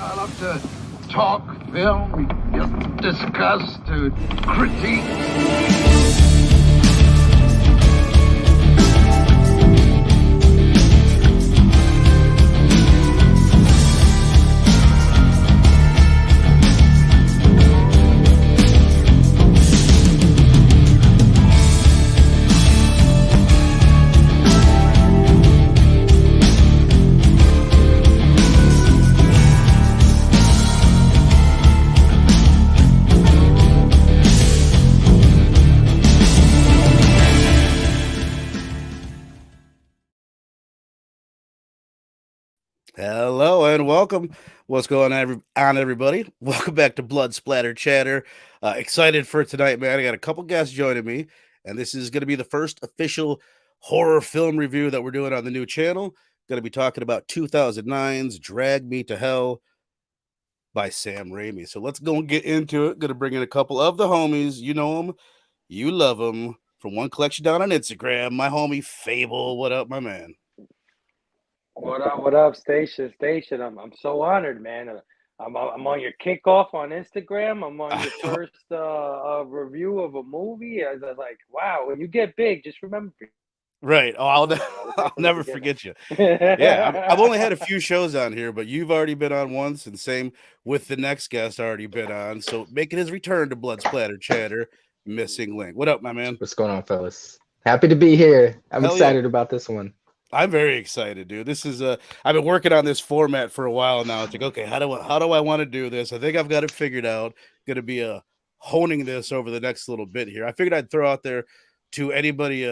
I love to talk film, discuss, to critique. Hello and welcome. What's going on, everybody? Welcome back to Blood Splatter Chatter. Excited for tonight, man. I got a couple guests joining me, and this is going to be the first official horror film review that we're doing on the new channel. Going to be talking about 2009's Drag Me to Hell by Sam Raimi. So let's go and get into it. Going to bring in a couple of the homies. You know them, you love them. From one collection down on Instagram, my homie Phable. What up, my man? What up, Station? I'm so honored, man. I'm on your kickoff on Instagram. I'm on your first review of a movie. I was like, wow, when you get big, just remember. Right. Oh, I'll never forget you. Yeah, I've only had a few shows on here, but you've already been on once, and same with the next guest already been on. So making his return to Blood Splatter Chatter, Missing Link. What up, my man? What's going on, fellas? Happy to be here. I'm Hell excited yeah. about this one. I'm very excited, dude. This is I've been working on this format for a while now. It's like, okay, how do I want to do this? I think I've got it figured out. Gonna be honing this over the next little bit here. I figured I'd throw out there to anybody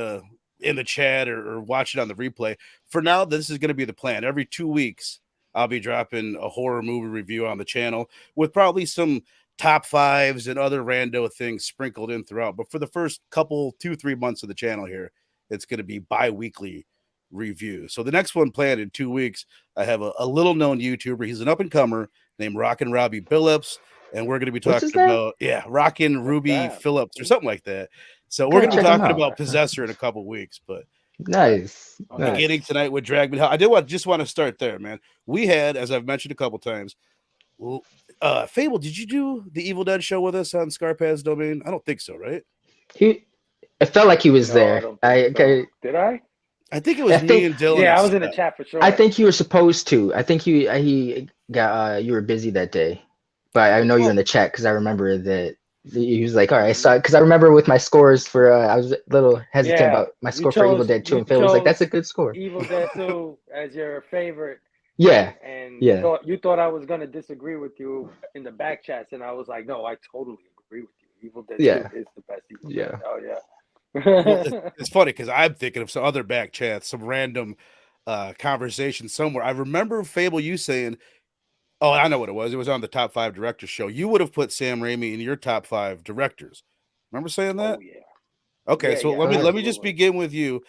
in the chat or watch it on the replay. For now, this is gonna be the plan. Every 2 weeks, I'll be dropping a horror movie review on the channel with probably some top fives and other rando things sprinkled in throughout. But for the first couple, 2-3 months of the channel here, it's gonna be bi-weekly review. So the next one planned in 2 weeks, I have a little known YouTuber. He's an up and comer named Rockin' Robbie Billups, and we're going to be talking about Rockin' Ruby Phillips or something like that. So we're going to be talking about Possessor in a couple weeks, but nice. Beginning tonight with Drag Me to Hell. I just want to start there, man. We had, as I've mentioned a couple times, Phable, did you do the Evil Dead show with us on Scarpath's Domain? I don't think so, right? It felt like he was there. Did I? I think it was me and Dylan. Yeah, I was in the chat for sure. I think you were supposed to. I think he got you were busy that day, but I know you're in the chat because I remember that he was like, "All right," so because I remember with my scores for I was a little hesitant about my score for Evil Dead 2, and Phil was like, "That's a good score." Evil Dead 2 as your favorite. Yeah. And yeah. You thought I was gonna disagree with you in the back chats, and I was like, "No, I totally agree with you. Evil Dead 2 is the best Evil Dead." Oh yeah. Well, it's funny because I'm thinking of some other back chats, some random conversation somewhere. I remember Phable you saying, "Oh, I know what it was. It was on the top 5 directors show. You would have put Sam Raimi in your top 5 directors. Remember saying that?" Oh yeah. Okay, yeah, so yeah, let me just begin with you.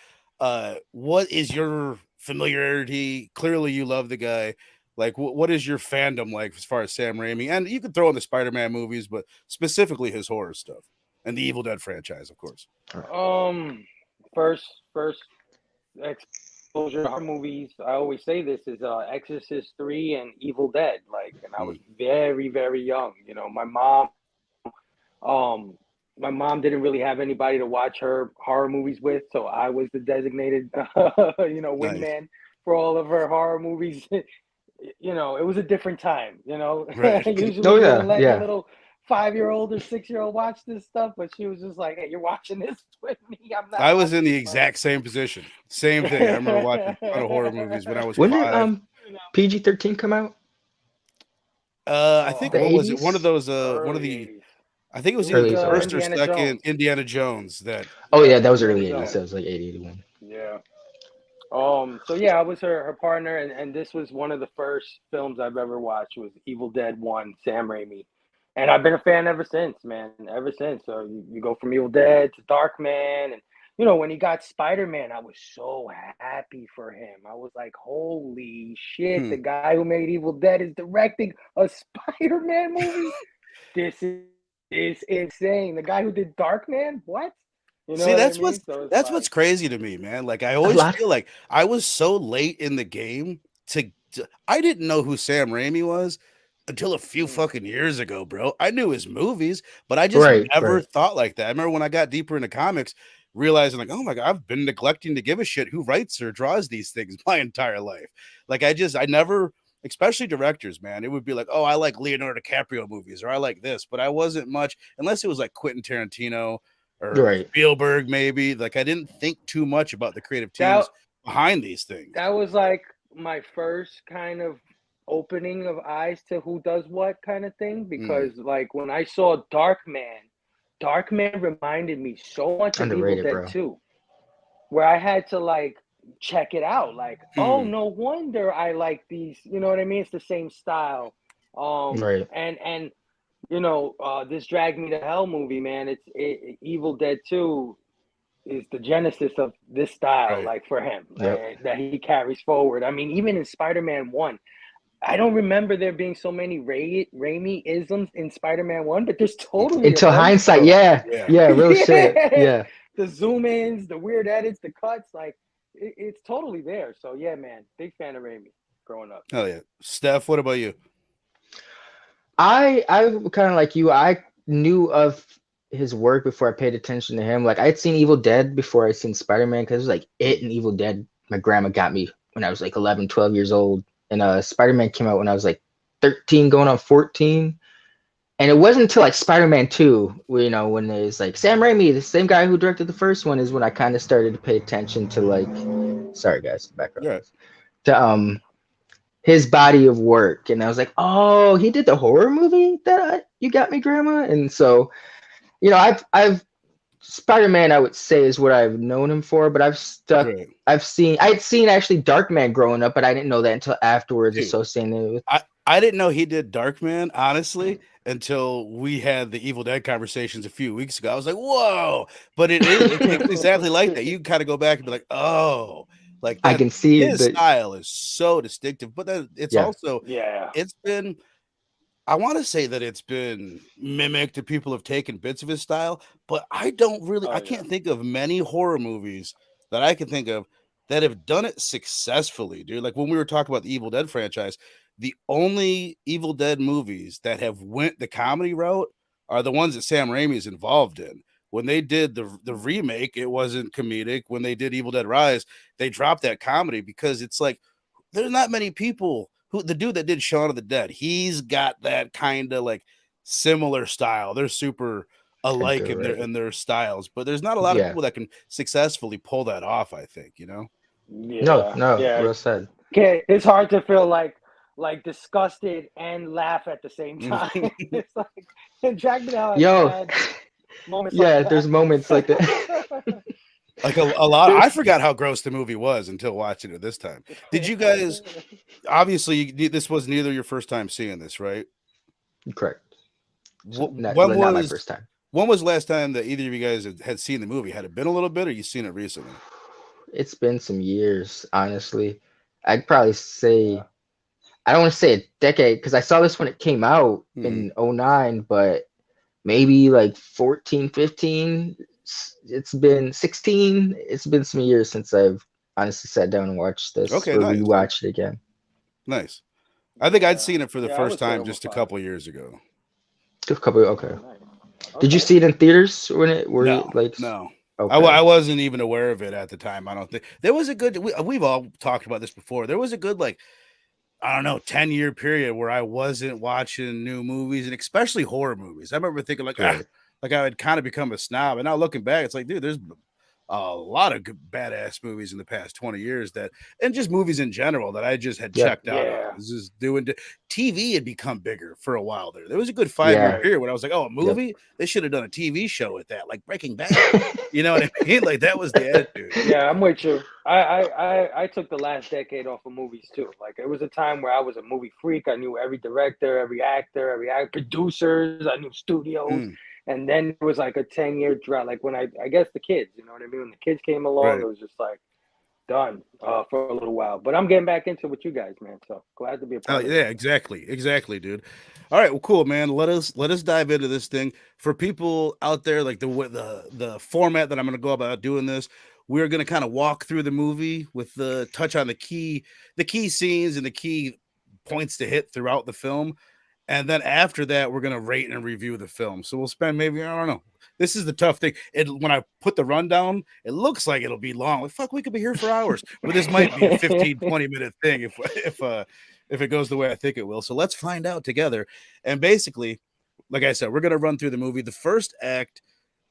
What is your familiarity? Clearly, you love the guy. Like, what is your fandom like as far as Sam Raimi? And you could throw in the Spider-Man movies, but specifically his horror stuff and the Evil Dead franchise, of course. First exposure to horror movies. I always say this is Exorcist 3 and Evil Dead. Like, and I was very, very young. You know, my mom didn't really have anybody to watch her horror movies with, so I was the designated, wingman for all of her horror movies. You know, it was a different time. You know, right. Usually let your little 5-year-old or 6-year-old watch this stuff, but she was just like, "Hey, you're watching this with me." I was in the exact same position. Same thing. I remember watching a ton of horror movies when I was 5. When did PG-13 come out? I think what was it? One of those. One of the. I think it was either the first or second Indiana Jones. That. Oh yeah, that was early 80s. That was like 80, 81. Yeah. So yeah, I was her partner, and this was one of the first films I've ever watched was Evil Dead 1, Sam Raimi. And I've been a fan ever since, man. Ever since. So you go from Evil Dead to Darkman. And, you know, when he got Spider-Man, I was so happy for him. I was like, holy shit, the guy who made Evil Dead is directing a Spider-Man movie? This is insane. The guy who did Darkman? What? You know that's what's crazy to me, man. Like, I always feel like I was so late in the game I didn't know who Sam Raimi was until a few fucking years ago, bro. I knew his movies, but I just never thought like that. I remember when I got deeper into comics, realizing like, oh my God, I've been neglecting to give a shit who writes or draws these things my entire life. Like I never, especially directors, man, it would be like, oh, I like Leonardo DiCaprio movies or I like this, but I wasn't much, unless it was like Quentin Tarantino or Spielberg, maybe. Like I didn't think too much about the creative teams behind these things. That was like my first kind of opening of eyes to who does what kind of thing, because like when I saw Darkman reminded me so much of Evil Dead 2, where I had to like check it out. Like, oh, no wonder I like these. You know what I mean? It's the same style. And you know, this Drag Me to Hell movie, man. Evil Dead 2 is the genesis of this style, like for him, that he carries forward. I mean, even in Spider-Man 1. I don't remember there being so many Raimi isms in Spider-Man 1, but there's totally until hindsight, real shit. Yeah. The zoom ins, the weird edits, the cuts, like it's totally there. So yeah, man, big fan of Raimi growing up. Oh yeah. Steph, what about you? I kind of like you. I knew of his work before I paid attention to him. Like I'd seen Evil Dead before I'd seen Spider-Man, because it was like it and Evil Dead. My grandma got me when I was like 11, 12 years old. And Spider-Man came out when I was like 13 going on 14. And it wasn't until like Spider-Man 2, where, you know, when there's like Sam Raimi, the same guy who directed the first one, is when I kind of started to pay attention to like, sorry guys, background. To his body of work. And I was like, oh, he did the horror movie that You Got Me, Grandma? And so, you know, I've Spider-Man, I would say, is what I've known him for, but I'd seen actually Darkman growing up, but I didn't know that until afterwards. Dude, associating it with I didn't know he did Darkman, honestly, until we had the Evil Dead conversations a few weeks ago. I was like, whoa, but it's exactly like that. You can kind of go back and be like, oh, like that, I can see his style is so distinctive, but then it's also, it's been, I want to say that it's been mimicked and people have taken bits of his style, but I don't really, I can't think of many horror movies that I can think of that have done it successfully, dude. Like when we were talking about the Evil Dead franchise, the only Evil Dead movies that have went the comedy route are the ones that Sam Raimi is involved in. When they did the remake, it wasn't comedic. When they did Evil Dead Rise, they dropped that comedy because it's like, there's not many people who, the dude that did Shaun of the Dead, he's got that kind of like similar style. They're super alike in their styles, but there's not a lot of people that can successfully pull that off, I think, you know? No, well said. Okay, it's hard to feel like disgusted and laugh at the same time. It's like Drag Me Down. Moments like there's moments like that. Like a lot. I forgot how gross the movie was until watching it this time. Did you guys? Obviously, this was neither your first time seeing this, right? Correct. Not my first time. When was last time that either of you guys had seen the movie? Had it been a little bit, or you seen it recently? It's been some years, honestly. I'd probably say, I don't want to say a decade, because I saw this when it came out in 2009, but maybe like 14, 15. It's been 16. It's been some years since I've honestly sat down and watched this or rewatched it again. Nice. I think I'd seen it for the first time just a couple years ago. Okay. Did you see it in theaters when it were No. Okay. I wasn't even aware of it at the time. I don't think there was a good. We've all talked about this before. There was a good 10-year period where I wasn't watching new movies, and especially horror movies. I remember thinking like I had kind of become a snob, and now looking back, it's like, dude, there's a lot of good, badass movies in the past 20 years and just movies in general that I just had checked out. I was just doing TV had become bigger for a while there. There was a good 5-year period when I was like, oh, a movie? They should have done a TV show with that, like Breaking Bad. You know what I mean? Like that was the attitude. Yeah, I'm with you. I took the last decade off of movies too. Like it was a time where I was a movie freak. I knew every director, every actor, producers. I knew studios. And then it was like a 10-year drought. Like when I guess the kids, you know what I mean? When the kids came along, it was just like done for a little while. But I'm getting back into it with you guys, man. So glad to be a part of it. Yeah, exactly, dude. All right, well, cool, man. Let us dive into this thing. For people out there, like the format that I'm going to go about doing this, we're going to kind of walk through the movie with the touch on the key scenes and the key points to hit throughout the film. And then after that, we're gonna rate and review the film. So we'll spend maybe, I don't know. This is the tough thing. When I put the rundown, it looks like it'll be long. Like, fuck, we could be here for hours. But this might be a 15, 20-minute thing if it goes the way I think it will. So let's find out together. And basically, like I said, we're gonna run through the movie. The first act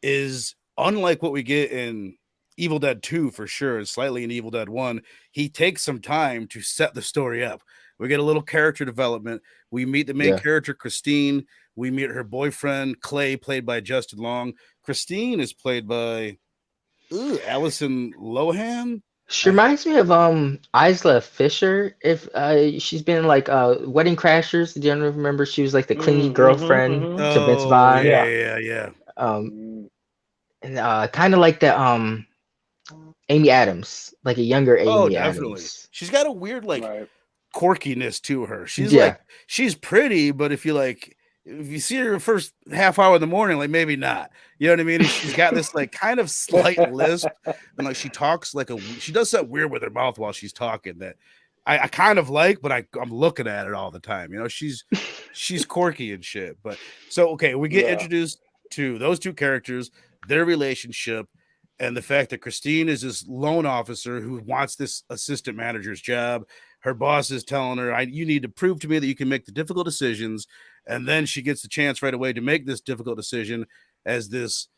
is unlike what we get in Evil Dead 2 for sure, and slightly in Evil Dead 1. He takes some time to set the story up. We get a little character development. We meet the main character, Christine. We meet her boyfriend, Clay, played by Justin Long. Christine is played by Allison Lohan. She reminds me of Isla Fisher. If she's been in like Wedding Crashers. Do you remember? She was like the clingy girlfriend to Vince Vaughn. Yeah. And kind of like the Amy Adams, like a younger Amy Adams. She's got a weird quirkiness to her. She's she's pretty, but if you see her first half hour in the morning, like maybe not. You know what I mean? And she's got this like kind of slight lisp, and like she talks she does something weird with her mouth while she's talking that I kind of like, but I'm looking at it all the time. You know, she's quirky and shit. But so okay, we get introduced to those two characters, their relationship, and the fact that Christine is this loan officer who wants this assistant manager's job. Her boss is telling her, you need to prove to me that you can make the difficult decisions. And then she gets the chance right away to make this difficult decision as this,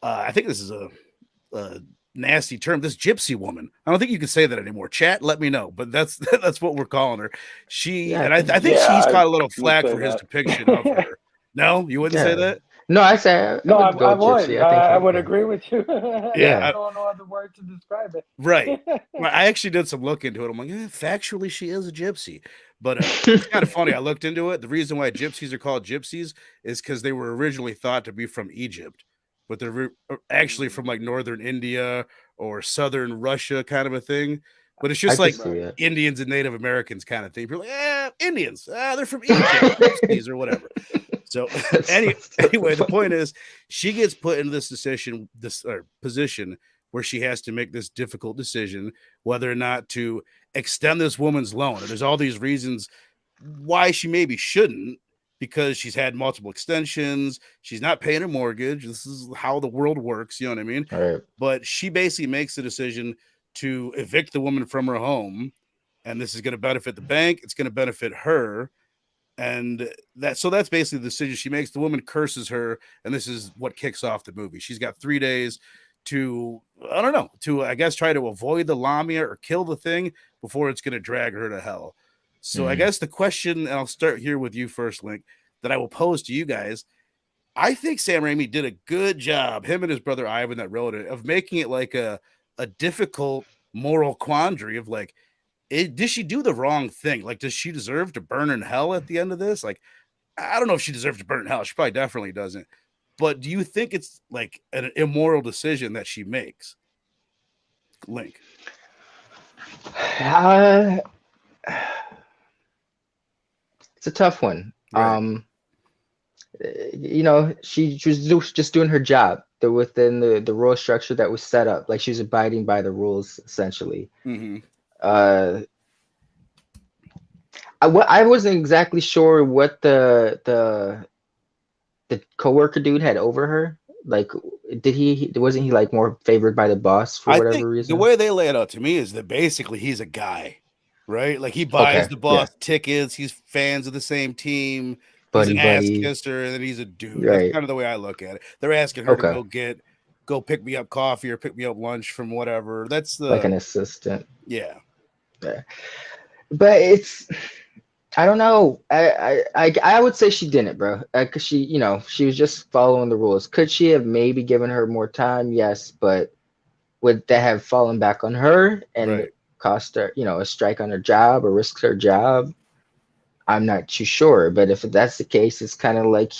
I think this is a nasty term, this gypsy woman. I don't think you can say that anymore. Chat, let me know. But that's what we're calling her. I think she's caught a little flack for his depiction of her. No, you wouldn't say that? No, I say no. I would. Gypsy. I would agree with you. Yeah, I don't know other word to describe it. Right. I actually did some look into it. I'm like, factually, she is a gypsy. But it's kind of funny. I looked into it. The reason why gypsies are called gypsies is because they were originally thought to be from Egypt, but they're actually from like northern India or southern Russia, kind of a thing. But it's just like Indians and Native Americans kind of thing. You're like, Indians, they're from Egypt, gypsies or whatever. So anyway, the point is, she gets put in this position where she has to make this difficult decision whether or not to extend this woman's loan. And there's all these reasons why she maybe shouldn't, because she's had multiple extensions. She's not paying her mortgage. This is how the world works. You know what I mean? Right. But she basically makes the decision to evict the woman from her home. And this is going to benefit the bank. It's going to benefit her. And that's basically the decision she makes. The woman curses her, and this is what kicks off the movie. She's got 3 days to I guess try to avoid the Lamia or kill the thing before it's going to drag her to hell. So I guess the question, and I'll start here with you first, Link, that I will pose to you guys. I think Sam Raimi did a good job, him and his brother Ivan that wrote it, of making it like a difficult moral quandary of like, did she do the wrong thing? Like, does she deserve to burn in hell at the end of this? Like, I don't know if she deserves to burn in hell. She probably definitely doesn't. But do you think it's like an immoral decision that she makes? Link. It's a tough one. Right. She was just doing her job within the rule structure that was set up. Like, she was abiding by the rules, essentially. Mm-hmm. I wasn't exactly sure what the coworker dude had over her. Like, wasn't he like more favored by the boss for whatever reason? The way they lay it out to me is that basically he's a guy, right? Like, he buys the boss tickets. He's fans of the same team. He's an ass kisser, and then he's a dude. Right. That's kind of the way I look at it. They're asking her to go pick me up coffee or pick me up lunch from whatever. That's like an assistant. Yeah. But I don't know. I would say she didn't, bro. Because she was just following the rules. Could she have maybe given her more time? Yes, but would that have fallen back on her and cost her, a strike on her job or risk her job? I'm not too sure. But if that's the case, it's kind of like,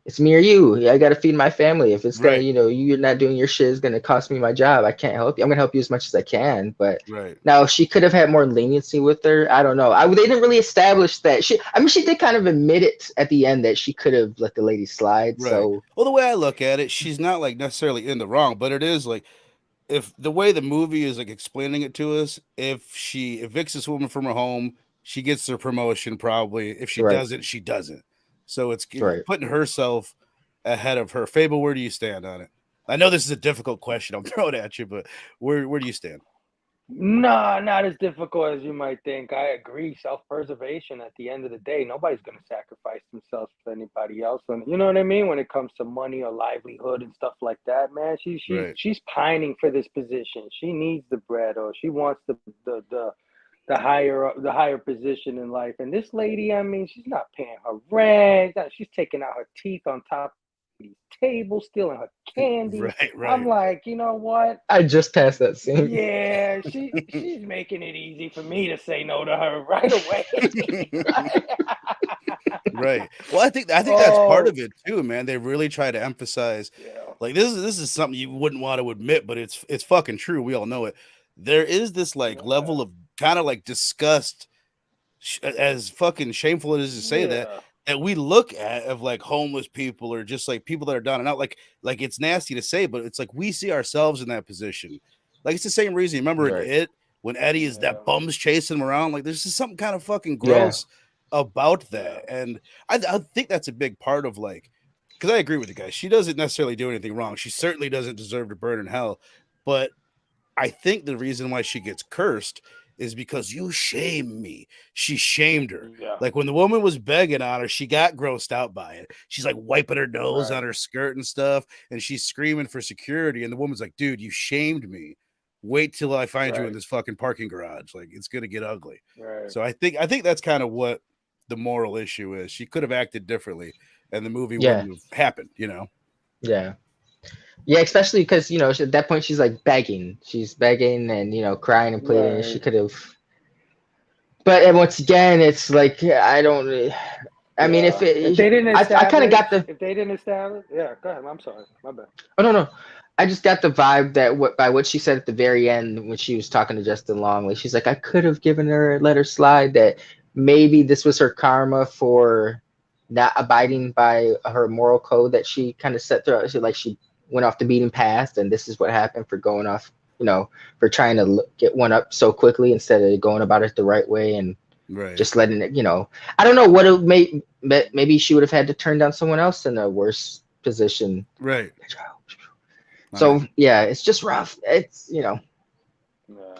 it's me or you. I got to feed my family. If it's gonna, you're not doing your shit, it's gonna cost me my job. I can't help you. I'm gonna help you as much as I can. But now she could have had more leniency with her. I don't know. They didn't really establish that. She did kind of admit it at the end that she could have let the lady slide. Right. So, well, the way I look at it, she's not like necessarily in the wrong, but it is like, if the way the movie is like explaining it to us, if she evicts this woman from her home, she gets her promotion probably. If she Right. doesn't, she doesn't. So it's Right. putting herself ahead of her. Phable, where do you stand on it? I know this is a difficult question I'm throwing at you, but where do you stand? No, not as difficult as you might think. I agree. Self-preservation at the end of the day, nobody's going to sacrifice themselves for anybody else. And you know what I mean? When it comes to money or livelihood and stuff like that, man, Right. she's pining for this position. She needs the bread or she wants the higher position in life. And this lady, I mean, she's not paying her rent. She's taking out her teeth on top of these tables, stealing her candy. Right. I'm like, you know what? I just passed that scene. Yeah, she's making it easy for me to say no to her right away. Right. Well, I think that's part of it too, man. They really try to emphasize, like this is something you wouldn't want to admit, but it's fucking true. We all know it. There is this like level of kind of like disgust, as fucking shameful it is to say that we look at of like homeless people or just like people that are down and out. Like it's nasty to say, but it's like we see ourselves in that position. Like it's the same reason. Remember in It when Eddie is that bums chasing him around? Like there's just something kind of fucking gross about that. And I think that's a big part of like, because I agree with you guys. She doesn't necessarily do anything wrong. She certainly doesn't deserve to burn in hell. But I think the reason why she gets cursed is because you shame me. She shamed her. Yeah. Like when the woman was begging on her, she got grossed out by it. She's like wiping her nose on her skirt and stuff, and she's screaming for security. And the woman's like, dude, you shamed me. Wait till I find you in this fucking parking garage. Like it's gonna get ugly. Right. So I think that's kind of what the moral issue is. She could have acted differently and the movie wouldn't have happened, you know? Yeah, especially because, you know, at that point she's like begging. She's begging and, you know, crying and pleading. She could have. But once again, it's like, I don't. I mean, if they didn't establish. I kind of got the. If they didn't establish. Yeah, go ahead. I'm sorry. My bad. Oh, no. I just got the vibe that by what she said at the very end when she was talking to Justin Long, like she's like, I could have let her slide, that maybe this was her karma for not abiding by her moral code that she kind of set through. She went off the beaten path, and this is what happened for going off, you know, for trying to get one up so quickly instead of going about it the right way and just letting it, you know. I don't know what it maybe she would have had to turn down someone else in a worse position. Right. So yeah, it's just rough. It's, you know,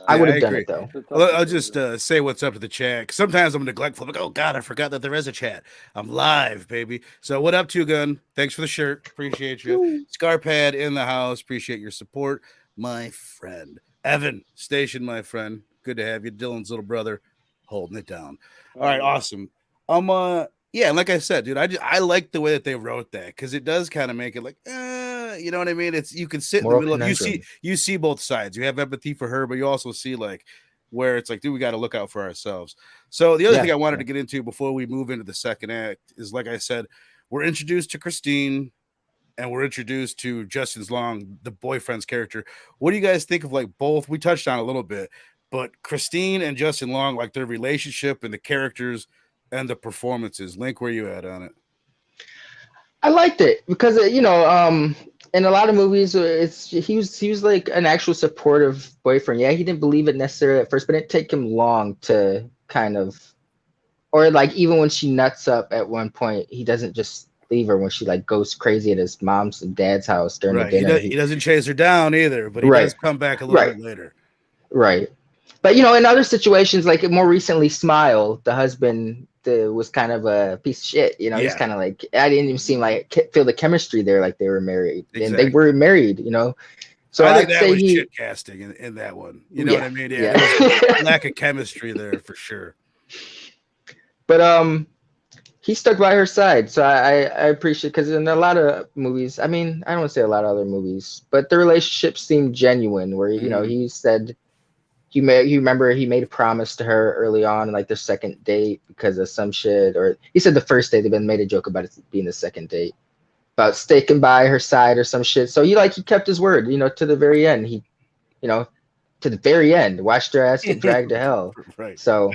I would have done it though. I'll just say what's up to the chat. Sometimes I'm neglectful. Like, oh God, I forgot that there is a chat. I'm live, baby. So what up, Two Gun? Thanks for the shirt. Appreciate you. Scarpad in the house. Appreciate your support, my friend. Evan Station, my friend. Good to have you. Dylan's little brother, holding it down. All right, awesome. Yeah, like I said, dude, I like the way that they wrote that because it does kind of make it like, you know what I mean? It's you can sit in the middle of you see both sides. You have empathy for her, but you also see like where it's like, dude, we got to look out for ourselves. So the other thing I wanted to get into before we move into the second act is, like I said, we're introduced to Christine and we're introduced to Justin's Long, the boyfriend's character. What do you guys think of like both? We touched on a little bit, but Christine and Justin Long, like their relationship and the characters and the performances. Link, where you at on it? I liked it because, you know, in a lot of movies, he was like an actual supportive boyfriend. Yeah, he didn't believe it necessarily at first, but it didn't take him long to kind of, or like even when she nuts up at one point, he doesn't just leave her when she like goes crazy at his mom's and dad's house during the dinner. He doesn't chase her down either, but he does come back a little bit later. Right. But, you know, in other situations, like more recently, Smile, the husband, was kind of a piece of shit. You know, he's kind of like, I didn't even seem like feel the chemistry there, like they were married. And they were married, you know. So I think that was shit casting in that one. You know what I mean? Yeah. Lack of chemistry there for sure. But he stuck by her side, so I appreciate, because in a lot of movies, I mean, I don't want to say a lot of other movies, but the relationship seemed genuine. Where you know, he said. You remember he made a promise to her early on, like their second date, because of some shit, or he said the first date. They've been made a joke about it being the second date, about sticking by her side or some shit. So he kept his word, you know, to the very end. He, you know, to the very end, watched her ass get dragged to hell. Right. So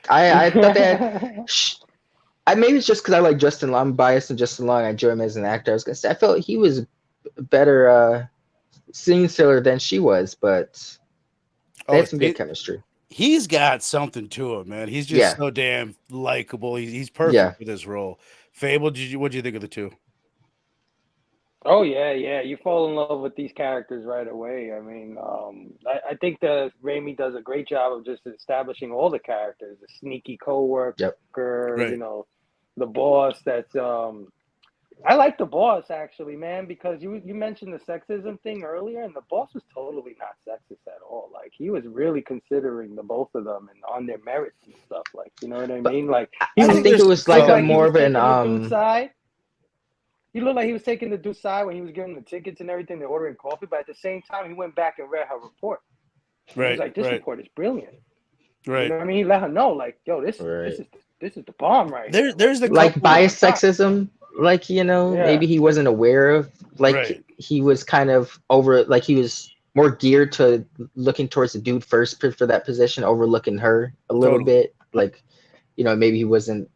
I thought that. Maybe it's just because I like Justin Long. I'm biased and Justin Long. I enjoy him as an actor. I was gonna say I felt he was a better scene stealer than she was, but. They had some good chemistry. he's got something to him, man. He's just so damn likable. He's perfect for this role. Phable, what did you think of the two? Oh yeah, yeah. You fall in love with these characters right away. I mean, I think that Raimi does a great job of just establishing all the characters. The sneaky coworker, Right. you know, the boss. That's I like the boss actually, man, because you mentioned the sexism thing earlier, and the boss was totally not sexist at all. Like he was really considering the both of them and on their merits and stuff. Like you know what I mean? Like I think it was like a more of an He looked like he was taking the dude's side when he was giving the tickets and everything. They're ordering coffee, but at the same time, he went back and read her report. Right. He was like, "This report is brilliant." Right. You know what I mean? He let her know, like, "Yo, this is the bomb, right?" There's the like biased sexism, like maybe he wasn't aware of, like he was kind of over, like he was more geared to looking towards the dude first for that position, overlooking her a little bit. Like, maybe he wasn't,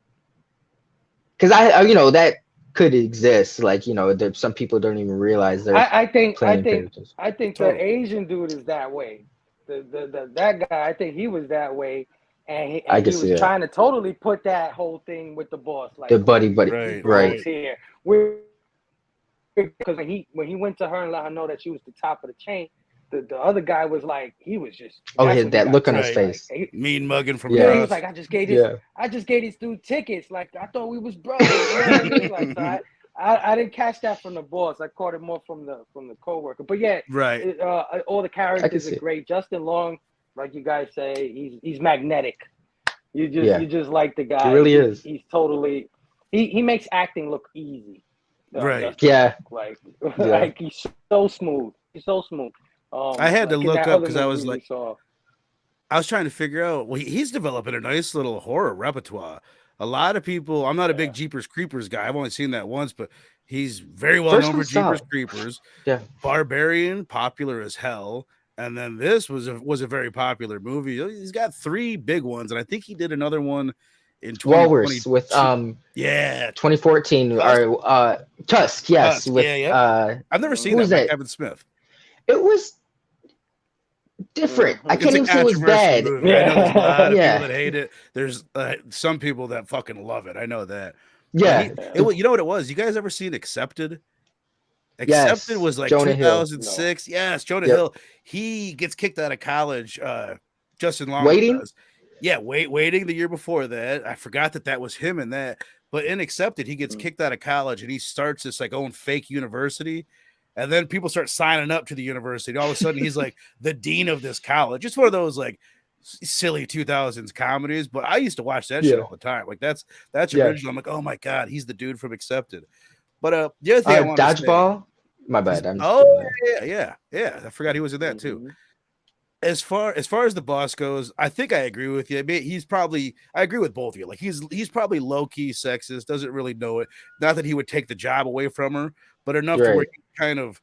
because I that could exist, like there, some people don't even realize they're I think the Asian dude is that way. That guy, I think he was that way, and he was trying to totally put that whole thing with the boss, like the buddy right here. Because when he went to her and let her know that she was the top of the chain, the other guy was like, he was just that look on his face, like, mean mugging from he was like, I just gave this dude tickets, like I thought we was brothers. You know what I mean? Like, so I didn't catch that from the boss. I caught it more from the coworker. But yeah, all the characters are great. Justin Long, like you guys say, he's magnetic. You just like the guy. He really is. He's totally he makes acting look easy. Right. Like he's so smooth. He's so smooth. I had to look up because I was like, I was trying to figure out. Well, he's developing a nice little horror repertoire. A lot of people. I'm not a big Jeepers Creepers guy. I've only seen that once, but he's very well known for Jeepers Creepers. Yeah, Barbarian, popular as hell. And then this was a very popular movie. He's got 3 big ones, and I think he did another one in 2022 with 2014 or Tusk. Yes, Tusk, with I've never seen that. Kevin Smith. It was different. I can't even say it was bad. Movie. I know there's a lot of people that hate it. There's some people that fucking love it. I know that. Yeah. You know what it was? You guys ever seen Accepted? Accepted was like Jonah 2006. Hill. Yes, Jonah Hill. He gets kicked out of college. Justin Long does. Yeah, waiting the year before that. I forgot that was him in that. But in Accepted, he gets kicked out of college and he starts this like own fake university. And then people start signing up to the university. All of a sudden, he's like the dean of this college. It's one of those like silly 2000s comedies. But I used to watch that shit all the time. Like that's original. I'm like, oh my god, he's the dude from Accepted. But the other thing I want Dodgeball. To say, my bad. Yeah. I forgot he was in that too. As far as the boss goes, I think I agree with you. I mean, I agree with both of you. Like he's probably low key sexist, doesn't really know it. Not that he would take the job away from her, but enough to where he kind of,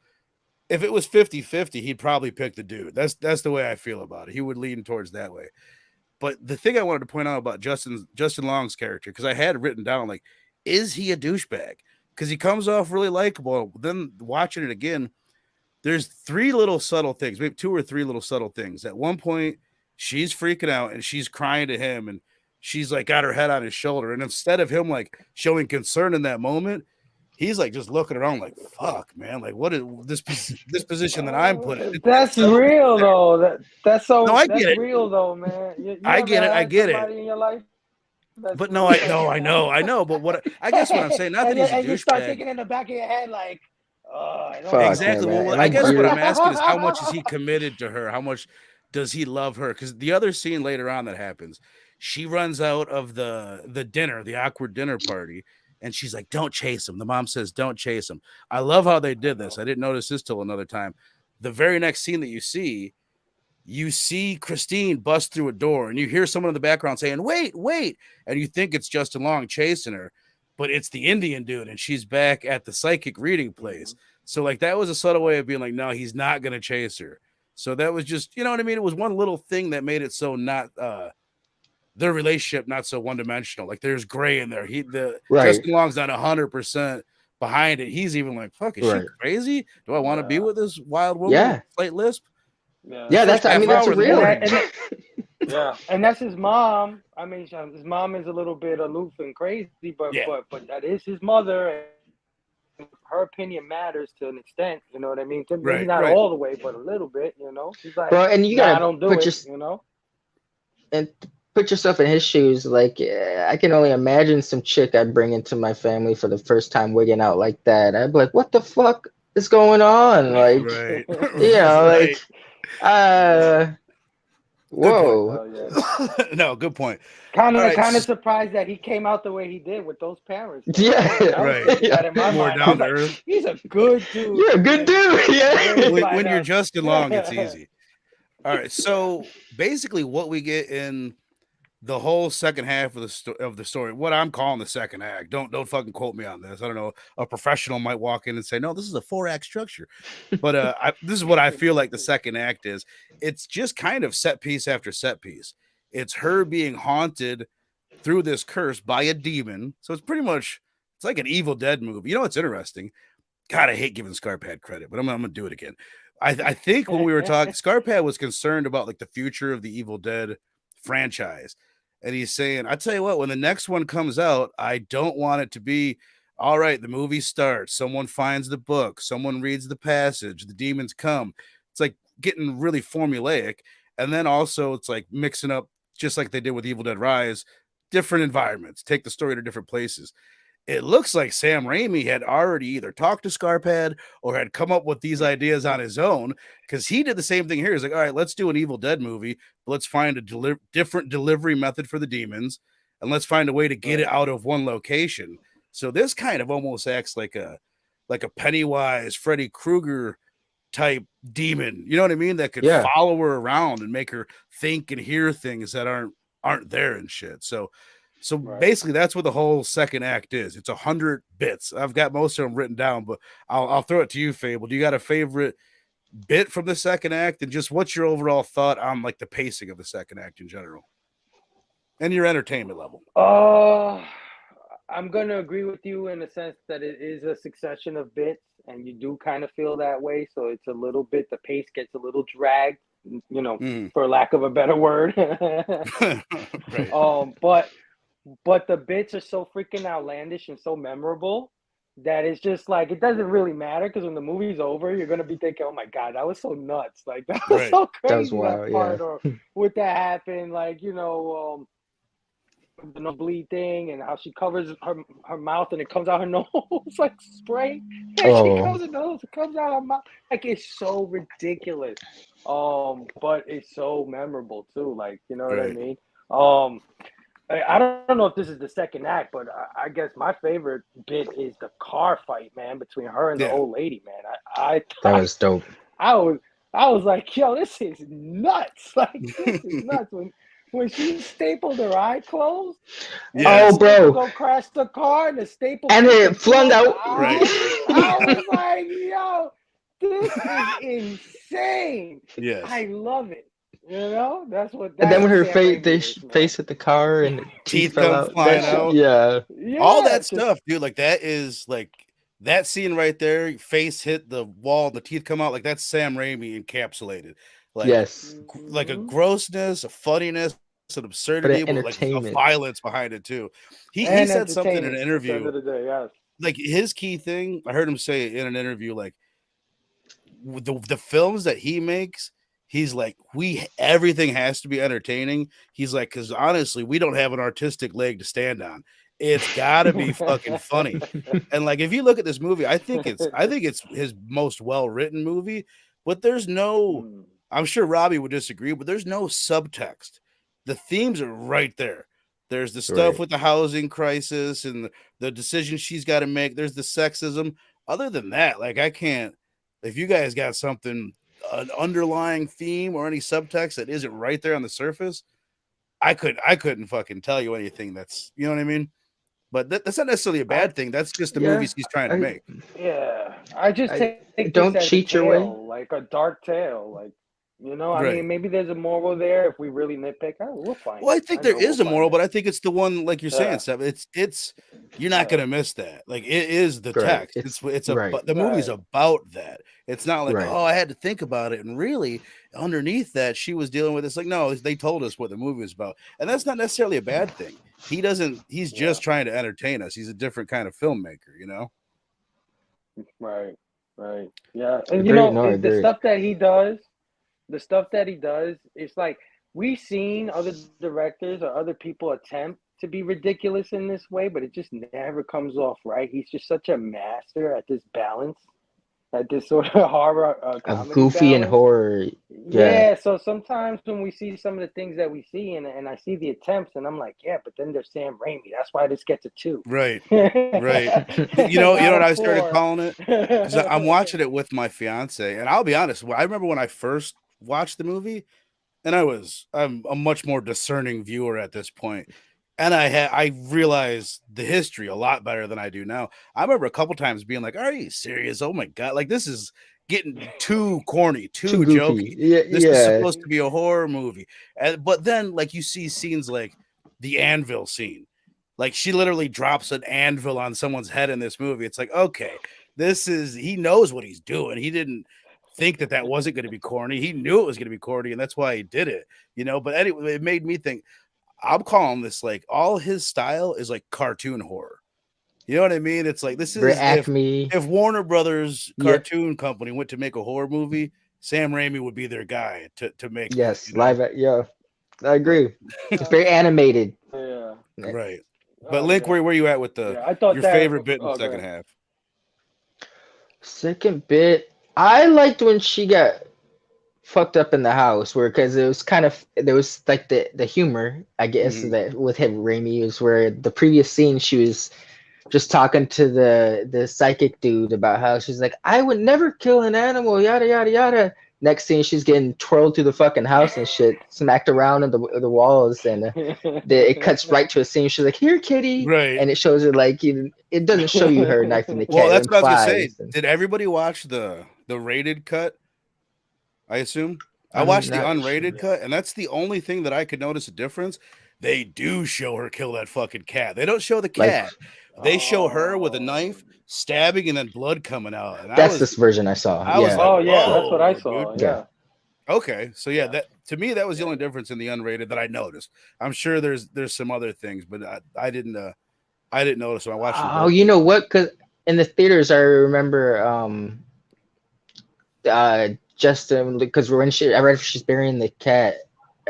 if it was 50-50, he'd probably pick the dude. That's the way I feel about it. He would lean towards that way. But the thing I wanted to point out about Justin Long's character, because I had it written down, like, is he a douchebag? Because he comes off really likable. Then watching it again, there's 3 little subtle things, maybe 2 or 3 little subtle things. At one point, she's freaking out and she's crying to him, and she's like got her head on his shoulder. And instead of him like showing concern in that moment, he's like just looking around like, fuck, man, like what is this position that I'm put in? That's real though. That's so. No, I get it. Real though, man. You I get it. In your life? But no, I know. But what I guess what I'm saying, not that he's a douchebag. You start thinking in the back of your head like, exactly. Well, I guess what I'm asking is how much is he committed to her? How much does he love her? Because the other scene later on that happens, she runs out of the dinner, the awkward dinner party, and she's like, "Don't chase him." The mom says, "Don't chase him." I love how they did this. I didn't notice this till another time. The very next scene that you see Christine bust through a door, and you hear someone in the background saying, "Wait," and you think it's Justin Long chasing her. But it's the Indian dude, and she's back at the psychic reading place. So, like, that was a subtle way of being like, no, he's not going to chase her. So that was just, you know what I mean? It was one little thing that made it so not, their relationship not so one-dimensional. Like, there's gray in there. Justin Long's not 100% behind it. He's even like, fuck, is she crazy? Do I want to be with this wild woman with a slight lisp? Yeah, that's a real. Yeah, and that's his mom. I mean, his mom is a little bit aloof and crazy, but Yeah. but that is his mother, and her opinion matters to an extent. You know what I mean? Maybe Right, not right. all the way, but a little bit. You know, he's like, Bro, and you nah, I gotta don't do put it. your You know? and put yourself in his shoes. Like, I can only imagine some chick I'd bring into my family for the first time wigging out like that. I'd be like, what the fuck is going on? Like, Right. like, Right. uh, Good point. whoa. Oh yeah. No, good point. Kind All of, right. kind of surprised that he came out the way he did with those parents. Though. Yeah, I was Right. thinking yeah. that in my More mind. I was down to like, earth. he's a good dude. You're a good dude. Yeah. Raised by When you're the. Justin Long, it's easy. All right. So basically, what we get in the whole second half of the story, what I'm calling the second act. Don't fucking quote me on this. I don't know. A professional might walk in and say, "No, this is a 4-act structure." But this is what I feel like the second act is. It's just kind of set piece after set piece. It's her being haunted through this curse by a demon. So it's like an Evil Dead movie. You know what's interesting? God, I hate giving Scarpad credit, but I'm gonna do it again. I think when we were talking, Scarpad was concerned about like the future of the Evil Dead franchise. And he's saying, I tell you what, when the next one comes out, I don't want it to be all right. The movie starts, someone finds the book, someone reads the passage, the demons come. It's like getting really formulaic. And then also it's like mixing up, just like they did with Evil Dead Rise, different environments, take the story to different places. It looks like Sam Raimi had already either talked to Scarpad or had come up with these ideas on his own, because he did the same thing here. He's like, all right, let's do an Evil Dead movie. But let's find a different delivery method for the demons, and let's find a way to get it out of one location. So this kind of almost acts like a Pennywise, Freddy Krueger type demon. You know what I mean? That could Yeah. follow her around and make her think and hear things that aren't there and shit. So basically, that's what the whole second act is. It's 100 bits. I've got most of them written down, but I'll throw it to you, Fable. Do you got a favorite bit from the second act, and just what's your overall thought on like the pacing of the second act in general, and your entertainment level? I'm gonna agree with you in the sense that it is a succession of bits, and you do kind of feel that way. So it's a little bit, the pace gets a little dragged, you know, for lack of a better word. Right. But the bits are so freaking outlandish and so memorable that it's just like it doesn't really matter, because when the movie's over, you're gonna be thinking, "Oh my god, that was so nuts! Like that was Right. so That was crazy wild, that part, yeah. or would that happen? Like the nosebleed thing, and how she covers her mouth and it comes out her nose like spray. And she Oh. covers her nose, it comes out her mouth. Like it's so ridiculous. But it's so memorable too. Like, you know what I Right. mean? I don't know if this is the second act, but I guess my favorite bit is the car fight, man, between her and the Yeah. old lady, man. I That was dope. I was like, yo, this is nuts. Like this is nuts. When she stapled her eye closed, and Yes. Oh, bro. go crash the car, and the staple And freaking it flung the out. Right. eye. I was like, yo, this is insane. Yes. I love it. You know, that's what. And then That's when her Sam face, Raimi they is, man. face hit the car and the teeth Teeth fell come out. flying That shit, out. yeah. Yeah, All that just stuff, dude. Like that is like that scene right there. Face hit the wall, the teeth come out. Like that's Sam Raimi encapsulated. Like Yes. like a grossness, a funniness, an absurdity, But but like a entertainment. violence behind it too. He and said something in an entertaining at the end interview. of the day. Yes. Like his key thing, I heard him say in an interview, like the films that he makes, he's like, everything has to be entertaining. He's like, because honestly, we don't have an artistic leg to stand on. It's gotta be fucking funny. And like if you look at this movie, I think it's his most well-written movie, but there's no, I'm sure Robbie would disagree, but there's no subtext. The themes are right there. There's the stuff Right. with the housing crisis and the decisions she's got to make. There's the sexism. Other than that, like I can't, if you guys got something, an underlying theme or any subtext that isn't right there on the surface, I couldn't fucking tell you anything that's, you know what I mean? But that's not necessarily a bad thing. That's just the movies he's trying to make. Yeah, I just take don't this as cheat a your way. tale, like a dark tale, like You know, I Right. mean, maybe there's a moral there if we really nitpick. We'll find Well, I it. think I there know is we'll a moral, find but it. I think it's the one like you're saying, Yeah. stuff. It's you're not gonna miss that. Like it is the Right. text. It's right. the movie's Right. about that. It's not like, Right. oh, I had to think about it. And really, underneath that, she was dealing with this. Like, no, they told us what the movie was about, and that's not necessarily a bad thing. He doesn't. He's Yeah. just trying to entertain us. He's a different kind of filmmaker, you know. Right. Right. Yeah. And Agree. No, I the agree. stuff that he does, it's like we've seen other directors or other people attempt to be ridiculous in this way, but it just never comes off right. He's just such a master at this balance, at this sort of horror Of comedy goofy and balance. horror. Yeah, so sometimes when we see some of the things that we see and I see the attempts and I'm like, yeah, but then there's Sam Raimi. That's why this gets a 2. Right. Right. You know Not what a I started 4. calling it? Because I'm watching it with my fiance, and I'll be honest. I remember when I first watched the movie, and I'm a much more discerning viewer at this point, and I realized the history a lot better than I do now. I remember a couple times being like, "Are you serious? Oh my god! Like this is getting too corny, Too too goofy. jokey. Yeah. This is Yeah. supposed to be a horror movie." But then, like you see scenes like the anvil scene. Like she literally drops an anvil on someone's head in this movie. It's like, okay, he knows what he's doing. He didn't think that wasn't going to be corny. He knew it was going to be corny, and that's why he did it, you know. But anyway, it made me think. I'm calling this like all his style is like cartoon horror. You know what I mean? It's like this Very is Acme. if Warner Brothers Yep. cartoon company went to make a horror movie, Sam Raimi would be their guy to make. Yes. That, you know? Live. Yeah. I agree. It's very animated. Yeah. Right. But Oh, Link, yeah. where you at with Yeah, I thought your that. favorite bit in the Oh, go second ahead. half? Second bit, I liked when she got fucked up in the house, where because it was kind of there was like the humor, I guess, Mhm. that with him Raimi is where the previous scene she was just talking to the psychic dude about how she's like, I would never kill an animal, yada yada yada. Next scene, she's getting twirled through the fucking house and shit, smacked around in the walls, and it cuts right to a scene. She's like, "Here, kitty," Right. and it shows her like it doesn't show you her knifing the cat. Well, It that's what I was gonna say. implies. And Did everybody watch the rated cut? I assume. I I'm watched the not unrated sure. cut, and that's the only thing that I could notice a difference. They do show her kill that fucking cat. They don't show the Like, cat. They show her with a knife stabbing and then blood coming out. And that's this version I saw. I was Yeah. like, Oh yeah, that's what I "Whoa, saw. dude." Yeah. Okay, so yeah, Yeah. that to me that was the only difference in the unrated that I noticed. I'm sure there's some other things, but I didn't notice when I watched them Oh, both. you know what? Because in the theaters, I remember Justin, because when she's burying the cat,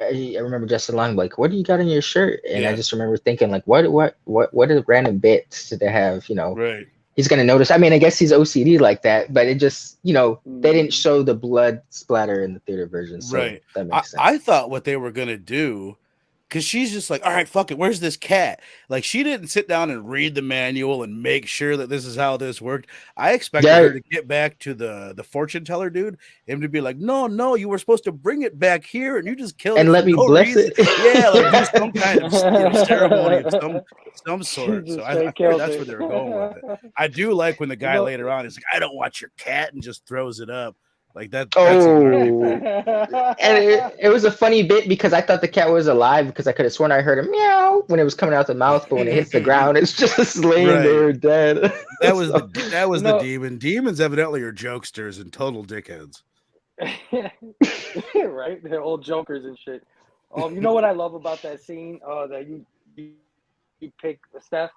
I remember Justin Long like, "What do you got in your shirt?" And I Yeah. just remember thinking like, "What are random bits did they have?" You know, Right. he's gonna notice. I mean, I guess he's OCD like that, but it just, they didn't show the blood splatter in the theater version, so Right. that makes sense. I thought what they were gonna do, because she's just like, all right, fuck it, where's this cat? Like she didn't sit down and read the manual and make sure that this is how this worked. I expected her to get back to the fortune teller dude, him to be like, no, you were supposed to bring it back here and you just killed And it let for me no bless reason. it. Yeah, like do some kind of ceremony of some sort. Just So I straight figured killed that's it. where they were going with it. I do like when the guy know- later on is like, I don't want your cat, and just throws it up. Like that's Oh, and it was a funny bit because I thought the cat was alive because I could have sworn I heard a meow when it was coming out the mouth, but when it hits the ground, it's just laying there dead. That was So- the demon. Demons evidently are jokesters and total dickheads. Right? They're all jokers and shit. You know what I love about that scene that you picked, Steph?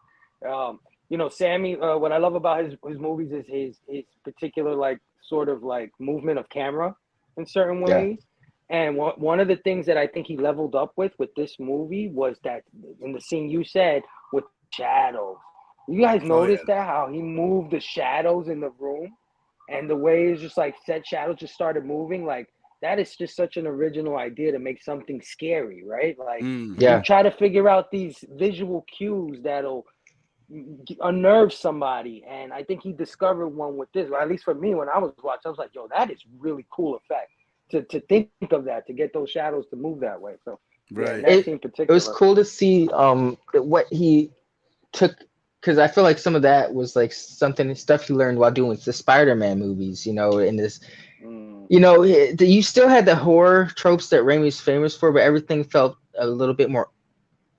Sammy, what I love about his movies is his particular like sort of like movement of camera in certain ways. And one of the things that I think he leveled up with this movie was that in the scene you said with shadows. You guys noticed that how he moved the shadows in the room, and the way it's just like said shadows just started moving. Like that is just such an original idea to make something scary, right? Like you try to figure out these visual cues that'll unnerve somebody, and I think he discovered one with this. Or at least for me, when I was watching, I was like, "Yo, that is really cool effect to think of that, to get those shadows to move that way." So, it was cool to see what he took, because I feel like some of that was like stuff he learned while doing the Spider-Man movies, in this You know, you still had the horror tropes that Raimi's famous for, but everything felt a little bit more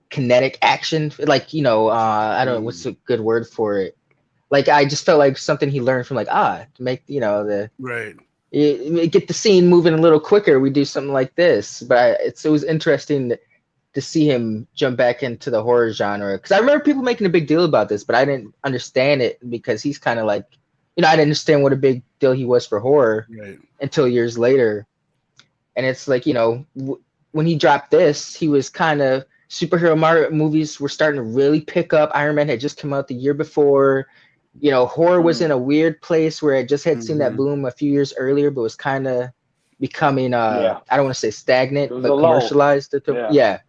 kinetic action. Like, you know, I don't know what's a good word for it. Like, I just felt like something he learned from, like, to make, you know, Right. get the scene moving a little quicker. We do something like this. But it was interesting to see him jump back into the horror genre, because I remember people making a big deal about this, but I didn't understand it because he's kind of like, you know, I didn't understand what a big deal he was for horror until years later. And it's like, you know, when he dropped this, he was kind of superhero movies were starting to really pick up. Iron Man had just come out the year before. You know, horror was in a weird place where it just had seen that boom a few years earlier, but was kind of becoming I don't want to say stagnant, but commercialized. Yeah.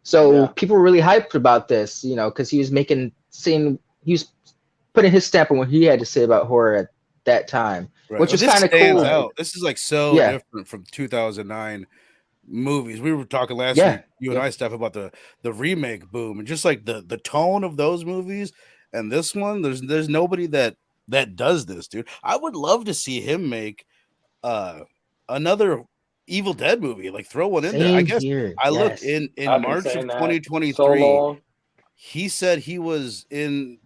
So people were really hyped about this, you know, because he was he was putting his stamp on what he had to say about horror at that time, which was kind of cool. Out. This is like so different from 2009 movies. We were talking last week, you and I, Steph, about the remake boom, and just like the tone of those movies and this one. There's nobody that does this, dude. I would love to see him make another Evil Dead movie, like throw one in there. I guess I looked in March of 2023. He said he was in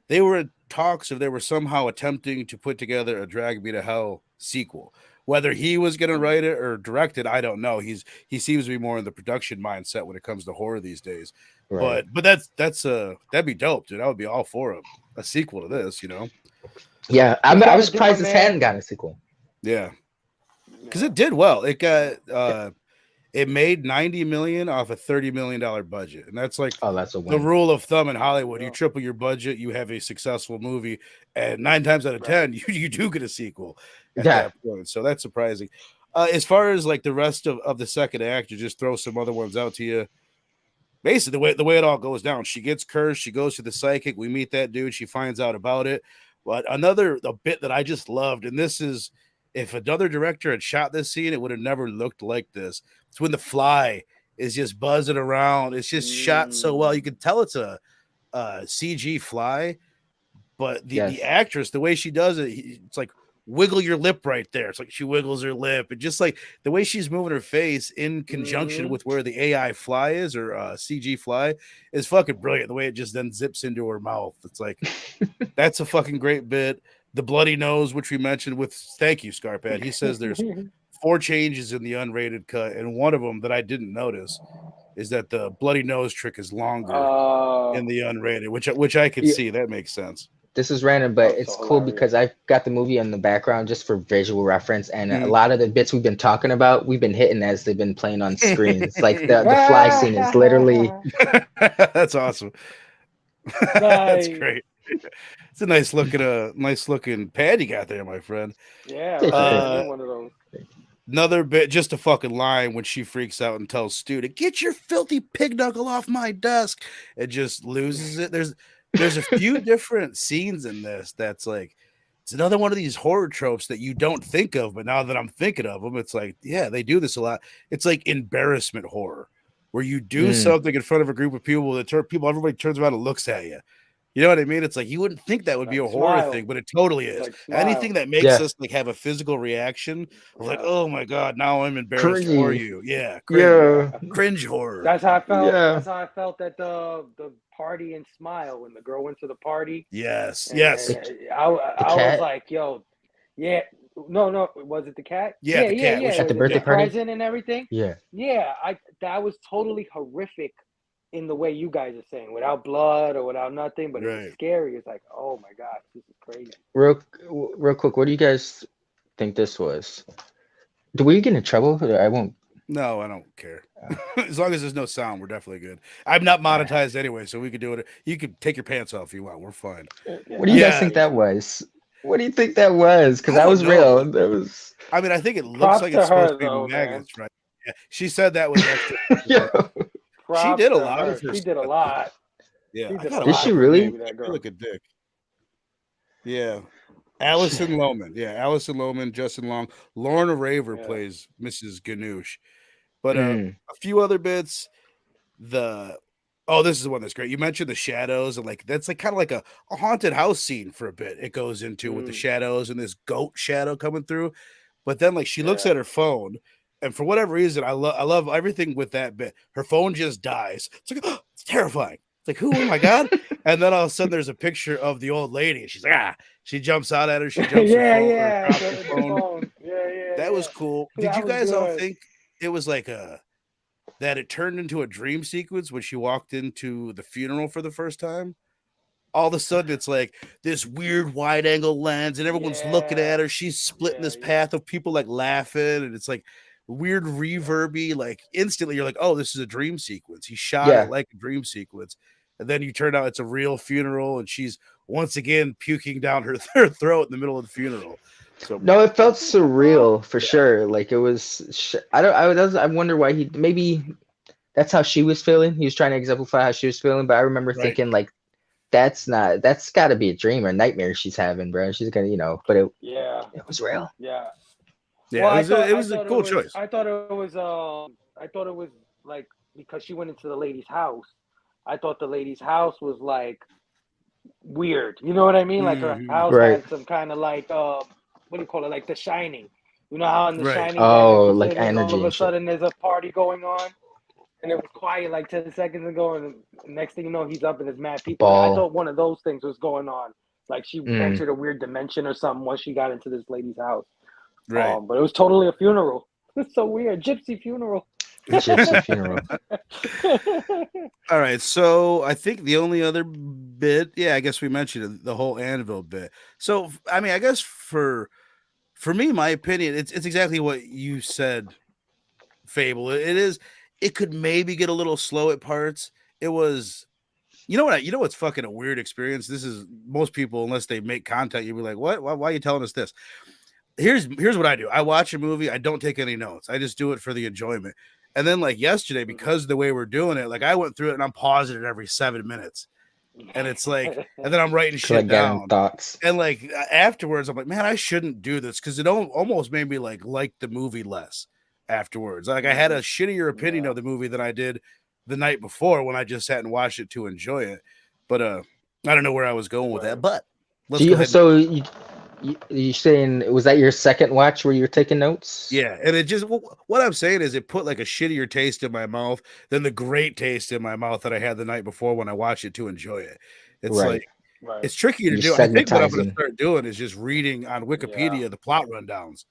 they were in talks, if they were somehow attempting to put together a Drag Me to Hell sequel. Whether he was going to write it or direct it, I don't know. He seems to be more in the production mindset when it comes to horror these days. Right. But that'd be dope, dude. I would be all for a sequel to this, you know. Yeah, I was surprised this hadn't gotten a sequel. Yeah. Because it did well. It got it made $90 million off a $30 million budget, and that's like that's a win. The rule of thumb in Hollywood. You triple your budget, you have a successful movie, and 9 times out of 10, you do get a sequel at that point. So that's surprising. As far as like the rest of the second act, you just throw some other ones out to you. Basically, the way it all goes down, she gets cursed. She goes to the psychic. We meet that dude. She finds out about it. But a bit that I just loved, and this is, if another director had shot this scene, it would have never looked like this. It's when the fly is just buzzing around. It's just shot so well. You can tell it's a CG fly, but the actress, the way she does it, it's like wiggle your lip right there. It's like she wiggles her lip, and just like the way she's moving her face in conjunction with where the AI fly is, or CG fly, is fucking brilliant. The way it just then zips into her mouth. It's like, that's a fucking great bit. The bloody nose, which we mentioned with, thank you, Scarpad. He says there's 4 changes in the unrated cut, and one of them that I didn't notice is that the bloody nose trick is longer in the unrated, which I can see. That makes sense. This is random, but it's cool because I've got the movie in the background just for visual reference, and a lot of the bits we've been talking about, we've been hitting as they've been playing on screens. Like the fly scene is literally. That's awesome. That's great. It's a nice looking pad you got there, my friend. Yeah, one of those. Another bit, just a fucking line when she freaks out and tells Stu to get your filthy pig knuckle off my desk. It just loses it. There's a few different scenes in this that's like, it's another one of these horror tropes that you don't think of, but now that I'm thinking of them, it's like, yeah, they do this a lot. It's like embarrassment horror, where you do something in front of a group of people everybody turns around and looks at you. You know what I mean? It's like, you wouldn't think that would be a horror thing, but it totally is. Anything that makes us like have a physical reaction of like, oh my God, now I'm embarrassed for you. Yeah. Cringe horror. That's how I felt. That's how I felt at the party and Smile when the girl went to the party. Yes. I was like, yo, no, was it the cat? Yeah, the cat. At the birthday party? Present and everything. Yeah. That was totally horrific in the way you guys are saying, without blood or without nothing, but it was scary. It's like, oh my God, this is crazy. Real quick, what do you guys think this was? Do we get in trouble? I won't. No, I don't care. As long as there's no sound, we're definitely good. I'm not monetized anyway, so we could do it. You can take your pants off if you want. We're fine. What do you guys think that was? What do you think that was? Because that was real. That was. I mean, I think it looks like it's supposed to be maggots, right? Yeah, she said that was extra. She did a lot of her. She did a lot. Yeah. Did she really? Look at Dick. Yeah. Allison Lohman. Yeah. Allison Lohman, Justin Long. Lorna Raver plays Mrs. Ganoush. But a few other bits. This is the one that's great. You mentioned the shadows, and like that's like kind of like a haunted house scene for a bit. It goes into with the shadows and this goat shadow coming through. but then like she looks at her phone, and for whatever reason, I love everything with that bit. Her phone just dies. It's like, oh, it's terrifying. It's like, who? Oh my god! And then all of a sudden, there's a picture of the old lady, and she's like, ah. She jumps out at her. She jumps her phone, drops her phone. That was cool. Did you guys all think it was like that it turned into a dream sequence when she walked into the funeral for the first time? All of a sudden, it's like this weird wide angle lens, and everyone's looking at her. She's splitting this path of people like laughing, and it's like weird reverby. Like instantly, you're like, "Oh, this is a dream sequence." He shot it like a dream sequence, and then you turn out it's a real funeral, and she's once again puking down her throat in the middle of the funeral. So no, it felt surreal for sure. Like it was. I wonder why maybe that's how she was feeling. He was trying to exemplify how she was feeling, but I remember thinking like, that's got to be a dream or nightmare she's having, bro. She's gonna, but it was real. Yeah. Yeah, well, it was a cool choice. I thought it was like, because she went into the lady's house. I thought the lady's house was like weird. You know what I mean? Like her house had some kind of like what do you call it? Like The Shining. You know how in The Shining, like energy. All of a sudden, there's a party going on, and it was quiet like 10 seconds ago, and next thing you know, he's up and there's mad people. I thought one of those things was going on. Like she entered a weird dimension or something once she got into this lady's house. Right. But it was totally a funeral. It's so weird. Gypsy funeral. Gypsy funeral. All right. So I think the only other bit, I guess we mentioned the whole anvil bit. So, I mean, I guess for me, my opinion, it's exactly what you said, Phable. It could maybe get a little slow at parts. It was, you know what's fucking a weird experience? This is most people, unless they make content, you'll be like, what? Why are you telling us this? Here's what I do. I watch a movie. I don't take any notes. I just do it for the enjoyment. And then like yesterday, because of the way we're doing it, like I went through it and I'm pausing it every 7 minutes. And it's like, and then I'm writing shit down. Thoughts. And like afterwards, I'm like, man, I shouldn't do this, because it almost made me like the movie less afterwards. Like I had a shittier opinion of the movie than I did the night before when I just sat and watched it to enjoy it. But I don't know where I was going with that. But let's go ahead. You saying, was that your second watch where you were taking notes? Yeah, and it just, what I'm saying is it put like a shittier taste in my mouth than the great taste in my mouth that I had the night before when I watched it to enjoy it. It's like, it's tricky to do. I think what I'm going to start doing is just reading on Wikipedia the plot rundowns.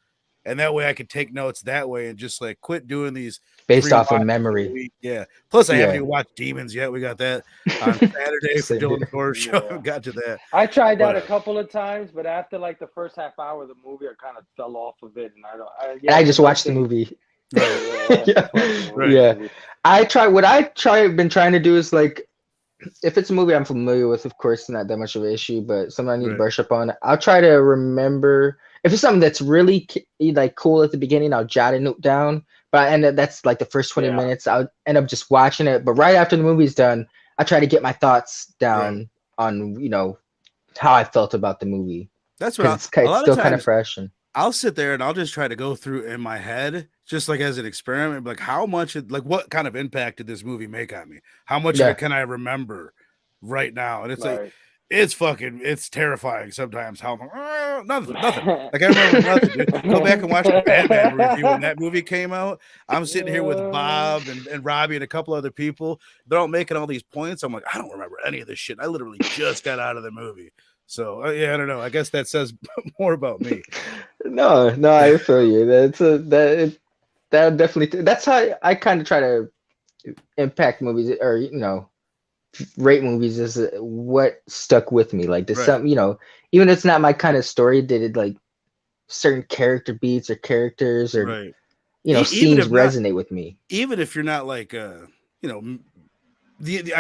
And that way I could take notes that way and just like quit doing these based off of memory. Yeah. Plus I haven't even watched Demons yet. We got that on Saturday for Dylan's Horror Show. Got to that. I tried that a couple of times, but after like the first half hour of the movie, I kind of fell off of it, and I just watched the movie. Been trying to do is like, if it's a movie I'm familiar with, of course, not that much of an issue, but something I need to brush up on. I'll try to remember. If it's something that's really like cool at the beginning, I'll jot a note down. But that's like the first 20 minutes. I'll end up just watching it. But right after the movie's done, I try to get my thoughts down on how I felt about the movie. That's what it's still kind of fresh. And I'll sit there and I'll just try to go through in my head, just like as an experiment, like how much, like what kind of impact did this movie make on me? How much of it can I remember right now? And it's like, it's terrifying sometimes. How nothing. Like I remember nothing. Dude. Go back and watch the Batman review when that movie came out. I'm sitting here with Bob and Robbie and a couple other people. They're all making all these points. I'm like, I don't remember any of this shit. I literally just got out of the movie. So I don't know. I guess that says more about me. No, I feel you. That definitely. That's how I kind of try to impact movies, or rate movies, is what stuck with me. Like there's some, even if it's not my kind of story, did it like certain character beats or characters or scenes resonate with me. Even if you're not like I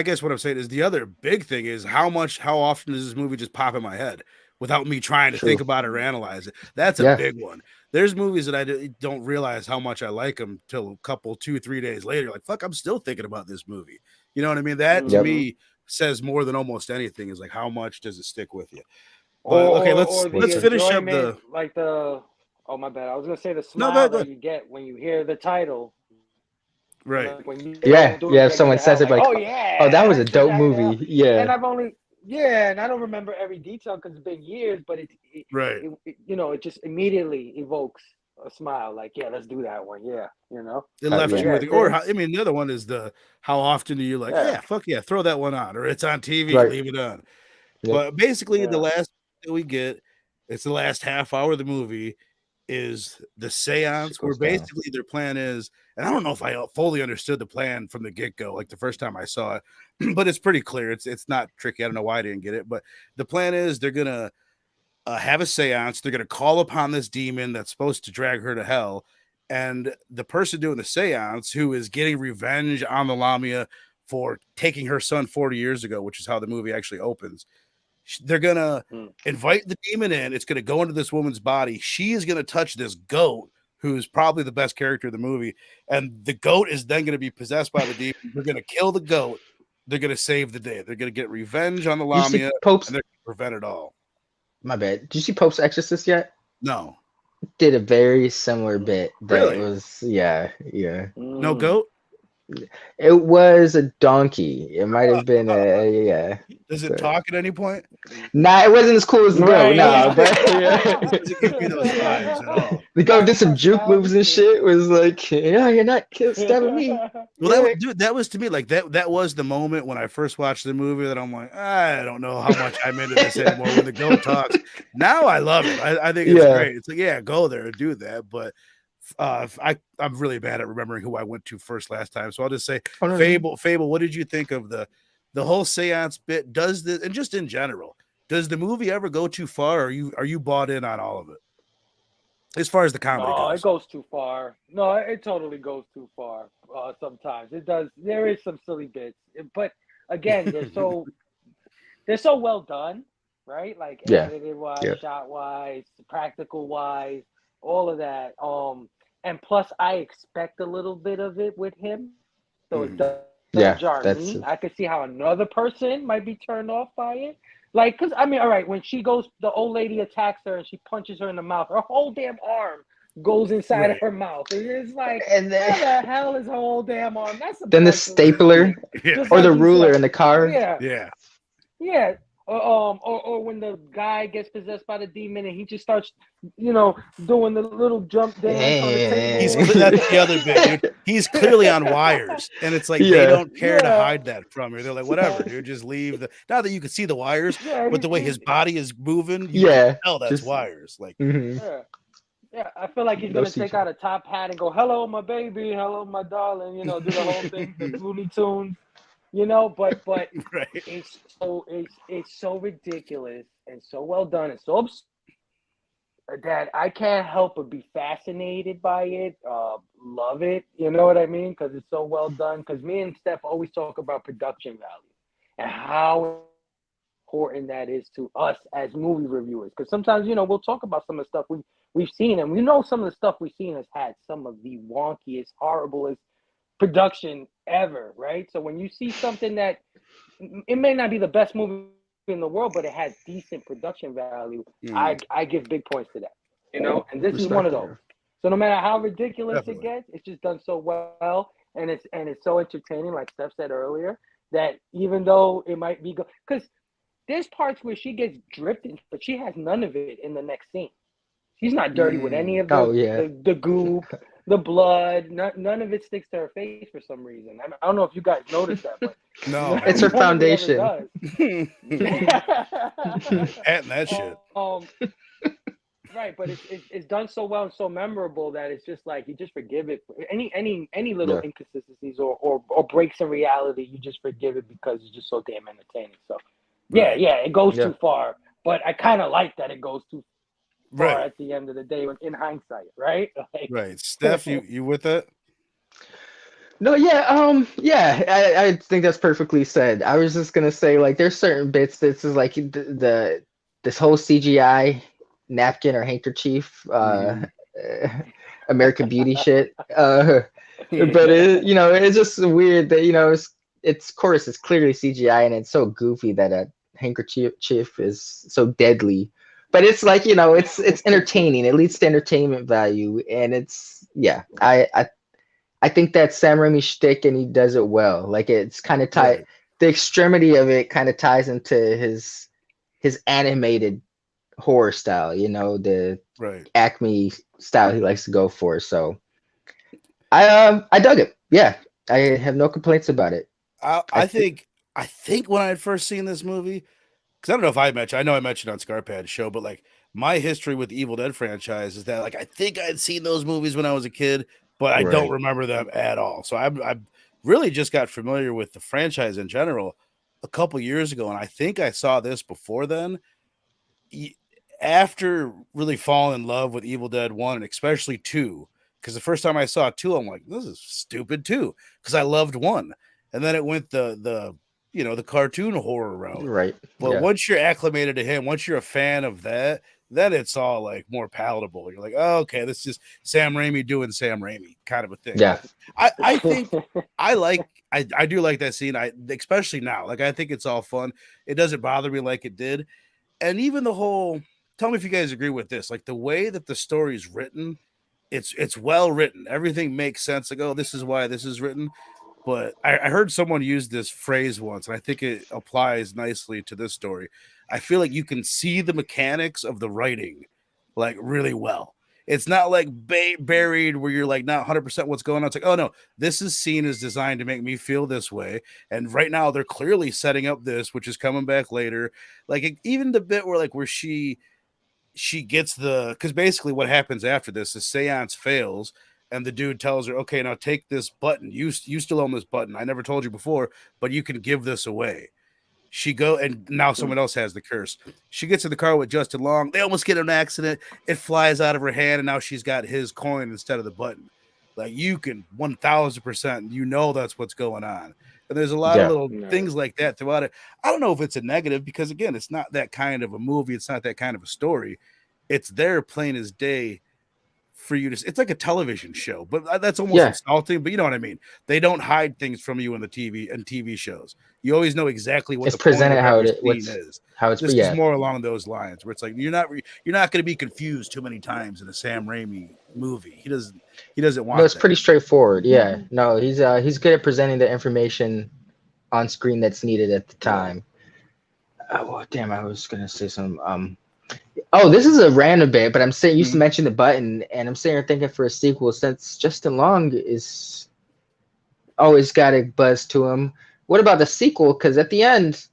guess what I'm saying is the other big thing is how often does this movie just pop in my head without me trying to think about it or analyze it? That's a big one. There's movies that I don't realize how much I like them till a couple, 2-3 days later. Like, fuck, I'm still thinking about this movie. You know what I mean? That to me says more than almost anything, is like, how much does it stick with you? But, okay, let's finish up the oh my bad. I was gonna say the smile that you get when you hear the title. Right. If someone says it like, oh, that was a dope movie. Yeah. And I've only and I don't remember every detail because it's been years, but it just immediately evokes a smile, like, yeah, let's do that one. Yeah, you know. It left yeah. you with, Yeah, or how, I mean, the other one is the how often do you like, yeah, yeah, fuck yeah, throw that one on, or it's on TV, Right. leave it on. Yep. But basically, the yeah. last that we get, it's the last half hour of the movie, is the Shit seance where goes down. basically their plan is, and I don't know if I fully understood the plan from the get go, like the first time I saw it, but it's pretty clear. It's not tricky. I don't know why I didn't get it, but the plan is they're gonna have a seance. They're gonna call upon this demon that's supposed to drag her to hell, and the person doing the seance, who is getting revenge on the Lamia for taking her son 40 years ago, which is how the movie actually opens. They're gonna Mm. invite the demon in. It's gonna go into this woman's body. She is gonna touch this goat, who's probably the best character of the movie, and the goat is then gonna be possessed by the demon. They're gonna kill the goat. They're gonna save the day. They're gonna get revenge on the You see Lamia, Pope's? and they're gonna prevent it all. My bad. Did you see Pope's Exorcist yet? No, Did a very similar bit. That really, was yeah. no Mm. goat. It was a donkey. It might have been a yeah. Does it So, talk at any point? nah, it wasn't as cool as the Right, goat. Nah, yeah. but Does it give me those vibes at all? the goat did some juke moves and shit. Was like, yeah, you're not stabbing me. Well, Yeah. dude, that was to me like that was the moment when I first watched the movie that I'm like, I don't know how much I'm into this anymore. When the goat talks, now I love it. I think it's Yeah. great. It's like, yeah, go there and do that. But I'm really bad at remembering who I went to first last time, so I'll just say Oh, no, no. Fable. What did you think of the whole seance bit? Does the and just in general, does the movie ever go too far? Or are you bought in on all of it as far as the comedy No, goes? it goes too far. No, it totally goes too far. Sometimes it does. There is some silly bits, but again, they're so well done, right? Like Yeah. edited wise, Yeah. shot wise, practical wise, all of that. And plus I expect a little bit of it with him, so it doesn't Yeah, jar that's me. I could see how another person might be turned off by it. Like, cause I mean, all right, when she goes, the old lady attacks her and she punches her in the mouth. Her whole damn arm goes inside of Right. her mouth. It's like, and where then, the hell is her whole damn arm? That's then the supposed to be stapler Yeah, just or like the you ruler said. in the car. Yeah, yeah. yeah. Or when the guy gets possessed by the demon and he just starts, doing the little jump dance on the table. That's the other bit, dude. He's clearly on wires, and it's like they Yeah. don't care to Yeah. hide that from you. They're like, whatever, dude, just leave the. Not that you can see the wires, Yeah, but the way his body is moving, you Yeah, can tell that's just- wires. Like, Mhm. Yeah. Yeah, I feel like he's No gonna take CGI. out a top hat and go, "Hello, my baby. Hello, my darling." Do the whole thing, the Looney Tunes. But right? it's so ridiculous and so well done and so absurd that I can't help but be fascinated by it, love it. You know what I mean? Because it's so well done. Because me and Steph always talk about production value and how important that is to us as movie reviewers. Because sometimes, we'll talk about some of the stuff we've seen, and we know some of the stuff we've seen has had some of the wonkiest, horriblest production ever, right? So when you see something that it may not be the best movie in the world, but it has decent production value, I give big points to that. And this is one of those. So no matter how ridiculous Definitely. it gets, it's just done so well, and it's so entertaining, like Steph said earlier, that even though it might be because there's parts where she gets dripped in, but she has none of it in the next scene. She's not dirty with any of the goop, the blood. None of it sticks to her face for some reason. I don't know if you guys noticed that, but No, It's her none of it ever foundation. does. and that shit. Right, but it's done so well and so memorable that it's just like you just forgive it. Any little Yeah. inconsistencies or breaks in reality, you just forgive it because it's just so damn entertaining. So yeah, it goes Yeah. too far, but I kind of like that it goes too far Right, at the end of the day in hindsight, right? Like, right. Steph, you with that? No, yeah, I think that's perfectly said. I was just gonna say, like, there's certain bits that's just like this whole CGI napkin or handkerchief, American Beauty shit. But it's just weird that it's of course it's clearly CGI and it's so goofy that a handkerchief is so deadly. But it's like it's entertaining. It leads to entertainment value, and I think that's Sam Raimi shtick, and he does it well. Like it's kind of tied. Right. The extremity of it kind of ties into his animated horror style, you know, the Right. Acme style he likes to go for. So I dug it. Yeah, I have no complaints about it. I, I I think I think when I had first seen this movie, because I don't know if I mentioned, I know I mentioned on Scarpad's show, but like my history with the Evil Dead franchise is that like I think I'd seen those movies when I was a kid, but I don't Right. remember them at all. So I really just got familiar with the franchise in general a couple years ago, and I think I saw this before then. y- After really falling in love with Evil Dead 1 and especially 2, because the first time I saw 2, I'm like, this is stupid too, because I loved 1. And then it went the the cartoon horror route. Right. But Yeah. once you're acclimated to him, once you're a fan of that, then it's all like more palatable. You're like, oh, okay, this is Sam Raimi doing Sam Raimi kind of a thing. Yeah. I think I do like that scene. I especially now. Like I think it's all fun. It doesn't bother me like it did. And even the whole, tell me if you guys agree with this, like the way that the story's written, it's well written. Everything makes sense. Like, oh, this is why this is written. But I heard someone use this phrase once, and I think it applies nicely to this story. I feel like you can see the mechanics of the writing like really well. It's not like buried where you're like not 100% what's going on. It's like, oh no, this is scene is designed to make me feel this way. And right now they're clearly setting up this, which is coming back later. Like even the bit where she gets because basically what happens after this is seance fails and the dude tells her, okay, now take this button. You still own this button. I never told you before, but you can give this away. She go and now someone else has the curse. She gets in the car with Justin Long. They almost get in an accident. It flies out of her hand, and now she's got his coin instead of the button. Like you can 1000%, that's what's going on. And there's a lot of Yeah. little No. things like that throughout it. I don't know if it's a negative because again, it's not that kind of a movie. It's not that kind of a story. It's there plain as day for you to. It's like a television show, but that's almost Yeah. insulting. But you know what I mean. They don't hide things from you in the TV shows. You always know exactly what It's the point presented of how every it scene is. This is yeah. more along those lines where it's like you're not going to be confused too many times in a Sam Raimi movie. He doesn't No, want it's that. pretty straightforward. Yeah. No, he's good at presenting the information on screen that's needed at the time. Oh damn, I was gonna say some oh, this is a random bit, but I'm saying you used to mention the button, and I'm sitting here thinking for a sequel since Justin Long is always got a buzz to him. What about the sequel? Because at the end,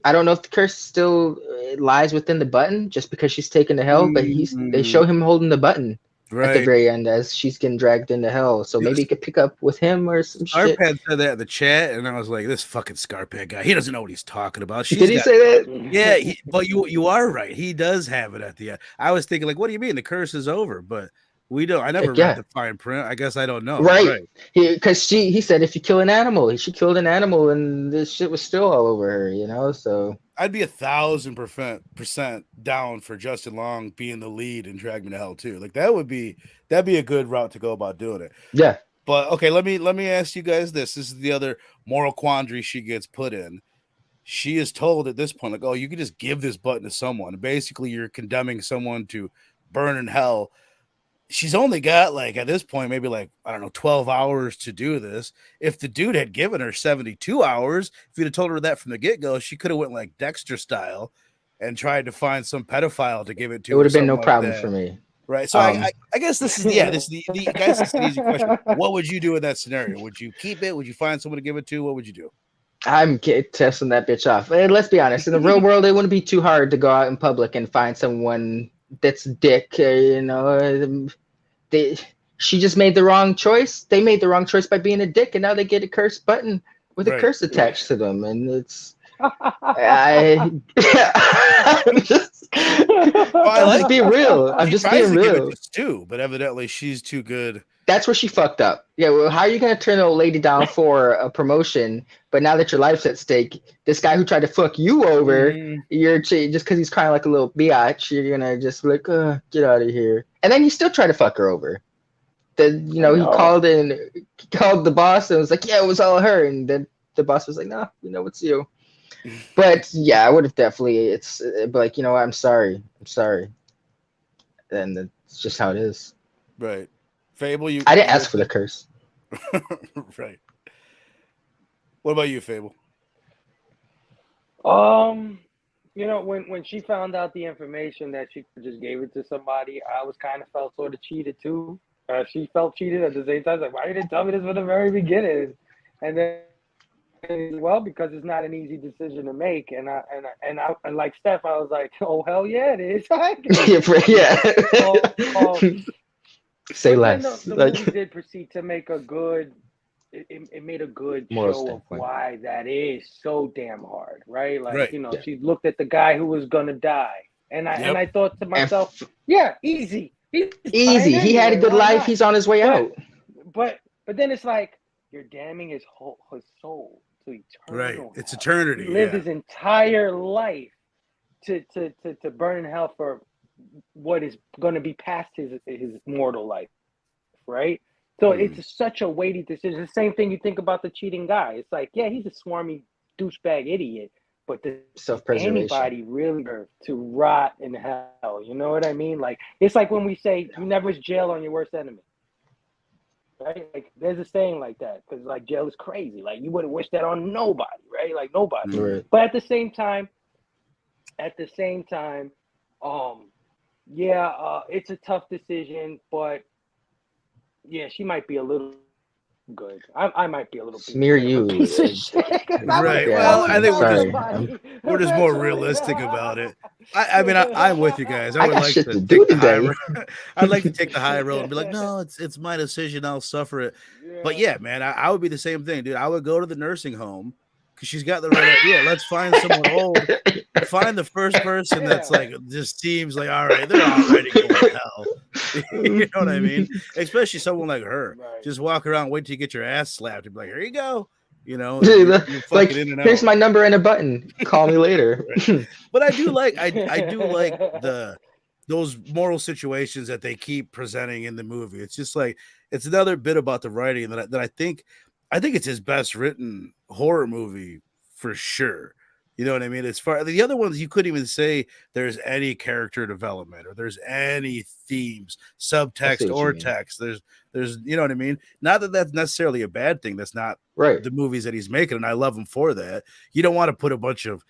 I don't know if the curse still lies within the button, just because she's taken to hell. But they show him holding the button at the Right. very end as she's getting dragged into hell. So maybe you could pick up with him or some shit. Scarpad said that in the chat, and I was like, "This fucking Scarpad guy, he doesn't know what he's talking about." Did he say that? Yeah, but you are right. He does have it at the end. I was thinking, like, what do you mean the curse is over? But we don't. I never read Yeah. the fine print. I guess I don't know. Right. Right. Because he said if you kill an animal, she killed an animal, and this shit was still all over her, you know. So I'd be 1,000% down for Justin Long being the lead in Drag Me to Hell too. Like that'd be a good route to go about doing it. yeah, But okay, let me ask you guys this. This is the other moral quandary she gets put in. She is told at this point, like, oh, you can just give this button to someone. Basically, you're condemning someone to burn in hell. She's only got like at this point, maybe like, I don't know, 12 hours to do this. If the dude had given her 72 hours, if you'd have told her that from the get-go, she could have went like Dexter style and tried to find some pedophile to give it to. it would Or have been no something like problem that. for me. Right. So I guess this is this is the I guess it's an easy question. What would you do in that scenario? Would you keep it? Would you find someone to give it to? What would you do? I'm testing that bitch off. And let's be honest, in the real world, it wouldn't be too hard to go out in public and find someone that's a dick. You know, she just made the wrong choice. They made the wrong choice by being a dick, and now they get a curse button with a Right. curse attached to them, and it's. I'm just being real. I'm just being real. Stu, but evidently she's too good. That's where she fucked up. Yeah, well, how are you gonna turn an old lady down for a promotion? But now that your life's at stake, this guy who tried to fuck you over, you're just because he's crying like a little biatch, you're gonna just like, get out of here. And then you still try to fuck her over. Then he called the boss and was like, yeah, it was all her. And then the boss was like, no, it's you. But yeah, I would have definitely. It's like I'm sorry. And it's just how it is. Right. Phable, I didn't ask for the curse. Right. What about you, Phable? You know, when she found out the information that she just gave it to somebody, I was kind of felt sort of cheated too. She felt cheated at the same time. Like, why you didn't tell me this from the very beginning? And then, well, because it's not an easy decision to make. And like Steph, I was like, oh hell yeah, it is. I agree. Yeah. Oh, Say but then less. the Like, movie did proceed to make a good. It made a good moral show of standpoint. why that is so damn hard, right? Like, Right. you know, Yeah. she looked at the guy who was gonna die, and Yep. I thought to And myself, yeah, easy, he's easy. dying He had a anyway, good why life. not? He's on his way out. But then it's like you're damning his soul to Right. eternal It's hell. eternity. He lived Yeah. his entire life to burn in hell for what is going to be past his mortal life, right? So it's such a weighty decision. The same thing you think about the cheating guy. It's like, yeah, he's a swarmy douchebag idiot, but does Self-preservation. anybody really deserve to rot in hell? You know what I mean? Like, it's like when we say you never wish jail on your worst enemy, right? Like, there's a saying like that because like jail is crazy. Like, you wouldn't wish that on nobody, right? Like nobody. Right. But at the same time, yeah, it's a tough decision, but yeah, she might be a little good. I might be a little Smear bit of a you. piece of shit 'cause I Right. would Well, always I think tell we're just somebody we're just more eventually. realistic about it. I mean, I'm with you guys. I I would got like shit to to do take the high today. road. I'd like to take the high road and be like, no, it's my decision. I'll suffer it. But yeah, man, I would be the same thing, dude. I would go to the nursing home because she's got the right idea. Let's find someone old. Find the first person that's like just seems like all right, they're already going to hell. You know what I mean? Especially someone like her. Right. Just walk around, wait till you get your ass slapped, and be like, here you go. You know, Dude, you're like, fucking in and here's out. my number and a button. Call me later. Right. But I do like those moral situations that they keep presenting in the movie. It's just like it's another bit about the writing that I think it's his best written horror movie for sure. You know what I mean? As far the other ones, you couldn't even say there's any character development or there's any themes, I see subtext what or you mean. text. There's you know what I mean? Not that that's necessarily a bad thing. That's not Right. the movies that he's making, and I love him for that. You don't want to put a bunch of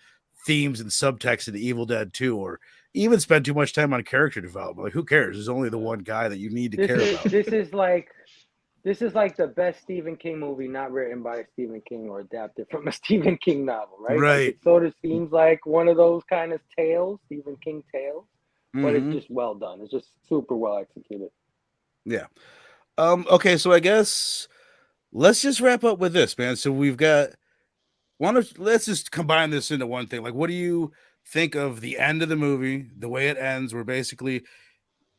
themes and subtext into Evil Dead 2 or even spend too much time on character development. Like, who cares? There's only the one guy that you need to care about. This is like the best Stephen King movie not written by Stephen King or adapted from a Stephen King novel, right? Like, Right. it sort of seems like one of those kind of tales, Stephen King tales, but it's just well done. It's just super well executed. Yeah. Okay, so I guess let's just wrap up with this, man. So we've got let's just combine this into one thing. Like, what do you think of the end of the movie, the way it ends, where basically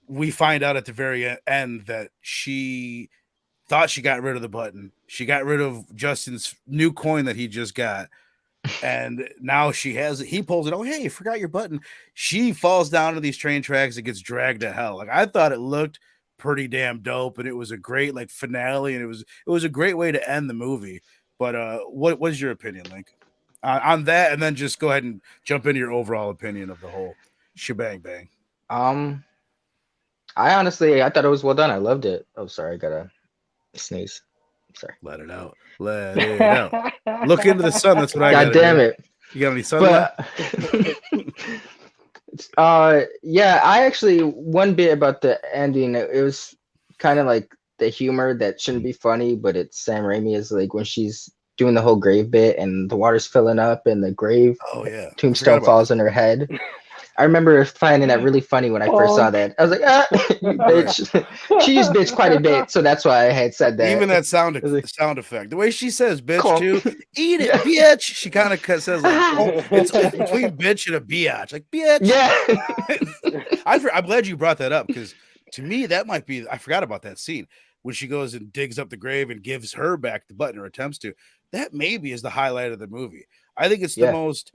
we find out at the very end that she thought she got rid of the button. She got rid of Justin's new coin that he just got. And now she has it. He pulls it. Oh, hey, you forgot your button. She falls down to these train tracks and gets dragged to hell. Like, I thought it looked pretty damn dope, and it was a great like finale, and it was a great way to end the movie. But what's your opinion, Link, on that? And then just go ahead and jump into your overall opinion of the whole shebang bang. I thought it was well done. I loved it. Oh, sorry, I gotta sneeze. Sorry. Let it out. Let it out. Look into the sun. That's what I got. God damn it. You got any sunlight? Yeah, I actually, one bit about the ending, it was kind of like the humor that shouldn't be funny, but it's Sam Raimi is like when she's doing the whole grave bit and the water's filling up and the grave tombstone falls on her head. I remember finding that really funny when I first saw that. I was like, you bitch. She used bitch quite a bit, so that's why I had said that. Even that sound effect. The way she says bitch too. Eat it, bitch. She kind of says like, it's between bitch and a biatch. Like, bitch. Yeah. I'm glad you brought that up because to me, that might be, I forgot about that scene when she goes and digs up the grave and gives her back the button or attempts to. That maybe is the highlight of the movie. I think it's the most...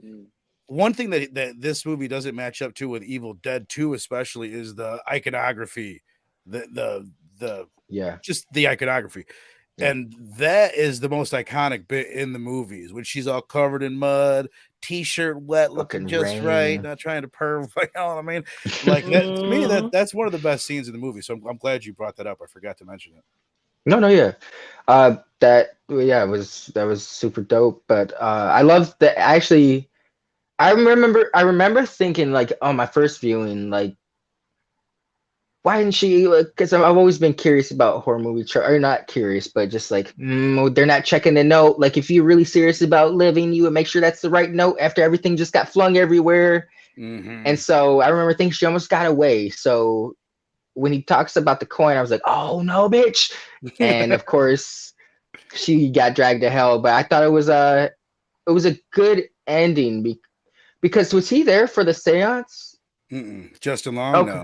One thing that this movie doesn't match up to with Evil Dead 2 especially is the iconography, just the iconography. Yeah. And that is the most iconic bit in the movies when she's all covered in mud, t-shirt wet, looking just right, not trying to perv, you know what I mean? Like that, to me, that's one of the best scenes in the movie. So I'm glad you brought that up. I forgot to mention it. No, yeah. That was super dope. But I love that actually. I remember thinking like on my first viewing, like, why didn't she? Because I've always been curious about horror movie, or not curious, but just like, they're not checking the note. Like, if you're really serious about living, you would make sure that's the right note after everything just got flung everywhere. And so I remember thinking she almost got away. So when he talks about the coin, I was like, oh no, bitch. And of course, she got dragged to hell. But I thought it was a good ending because was he there for the seance? Justin Long, Okay. no.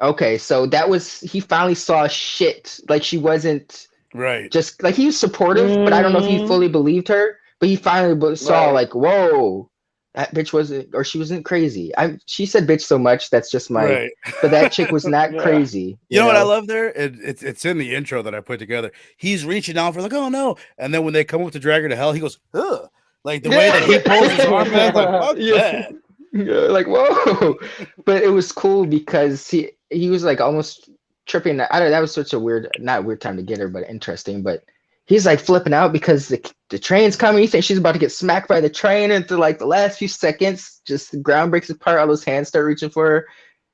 Okay, so that was he finally saw shit. Like she wasn't Right. just like he was supportive, but I don't know if he fully believed her. But he finally saw like, whoa, that bitch wasn't, or she wasn't crazy. She said bitch so much that's just my. Right. But that chick was not crazy. You know what I love there? It's in the intro that I put together. He's reaching out for like, oh no, and then when they come up to drag her to hell, he goes, ugh. Like the way that he pulls his arm back, like fuck that. Yeah, like whoa. But it was cool because he was like almost tripping. I don't. That was such a not weird time to get her, but interesting. But he's like flipping out because the train's coming. He thinks she's about to get smacked by the train, and through like the last few seconds, just the ground breaks apart. All those hands start reaching for her.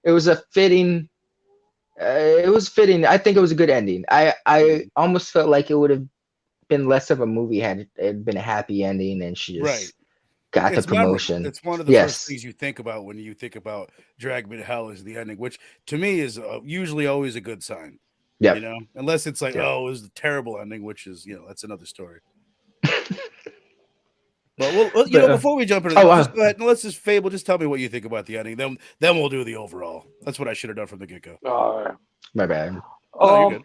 It was a fitting. It was fitting. I think it was a good ending. I almost felt like it would have been less of a movie had it been a happy ending, and she just got the promotion. Memorable. It's one of the first things you think about when you think about Drag Me to Hell is the ending, which to me is usually always a good sign. Yeah, you know, unless it's like, oh, it was a terrible ending, which is, that's another story. But we'll before we jump into just go ahead and let's just Phable. Just tell me what you think about the ending. Then we'll do the overall. That's what I should have done from the get go. My bad. You're good.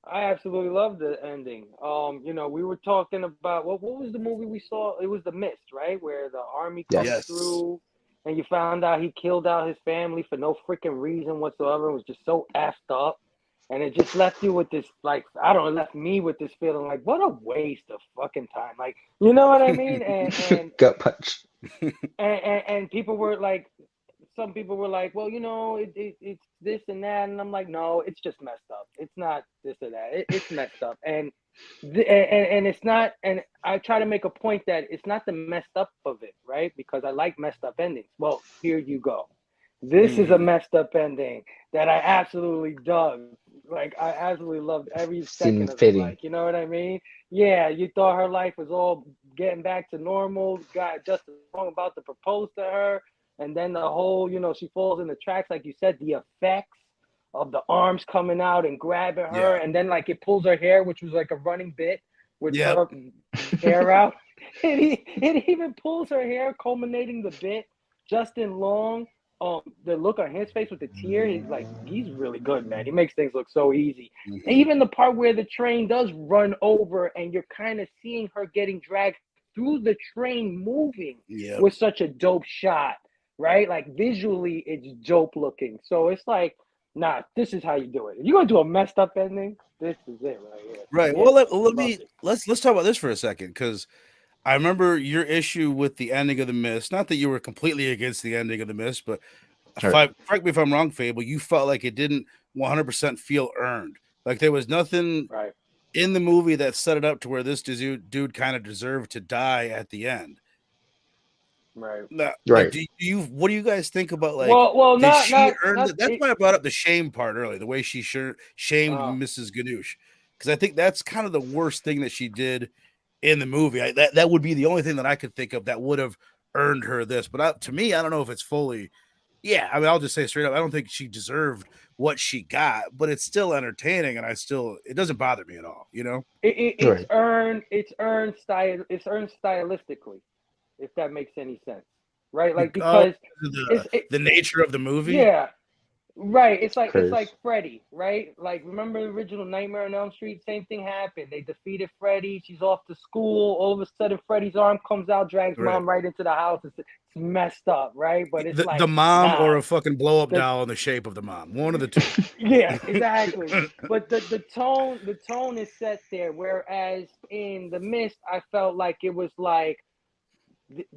I absolutely love the ending. We were talking about what was the movie we saw? It was The Mist, right? Where the army comes through and you found out he killed out his family for no freaking reason whatsoever. It was just so effed up. And it just left you with this, like, I don't know, left me with this feeling like, what a waste of fucking time. Like, you know what I mean? And gut punch. And people were like, some people were like, well, it's this and that. And I'm like, no, it's just messed up. It's not this or that. It's messed up. And it's not, and I try to make a point that it's not the messed up of it, right? Because I like messed up endings. Well, here you go. This is a messed up ending that I absolutely dug. Like, I absolutely loved every second of it. Like, you know what I mean? Yeah, you thought her life was all getting back to normal. Got just wrong about to propose to her. And then the whole, she falls in the tracks, like you said, the effects of the arms coming out and grabbing her. And then, like, it pulls her hair, which was like a running bit with her hair out. It even pulls her hair, culminating the bit. Justin Long. The look on his face with the tear, he's really good, man. He makes things look so easy. And even the part where the train does run over and you're kind of seeing her getting dragged through the train moving was such a dope shot, right? Like, visually, it's dope looking. So it's like, nah, this is how you do it. If you're gonna do a messed up ending, this is it right here. Right. Well, let's talk about this for a second, because I remember your issue with the ending of The Mist. Not that you were completely against the ending of The Mist, but correct me if I'm wrong, Phable, you felt like it didn't 100% feel earned. Like there was nothing in the movie that set it up to where this dude kind of deserved to die at the end. Right. Now, like, what do you guys think about, like, did she earn it? That's why I brought up the shame part earlier, the way she shamed Mrs. Ganoush, because I think that's kind of the worst thing that she did in the movie. That would be the only thing that I could think of that would have earned her this. But to me, I don't know if it's fully. Yeah, I mean, I'll just say straight up, I don't think she deserved what she got, but it's still entertaining, and it doesn't bother me at all. It's earned. It's earned stylistically, if that makes any sense, right? Like, because the nature of the movie. Yeah. Right, it's like Freddy, right? Like, remember the original Nightmare on Elm Street? Same thing happened. They defeated Freddy. She's off to school. All of a sudden, Freddy's arm comes out, drags mom right into the house. It's messed up, right? But it's the mom or a fucking blow up doll in the shape of the mom. One of the two. Yeah, exactly. But the tone is set there. Whereas in The Mist, I felt like it was like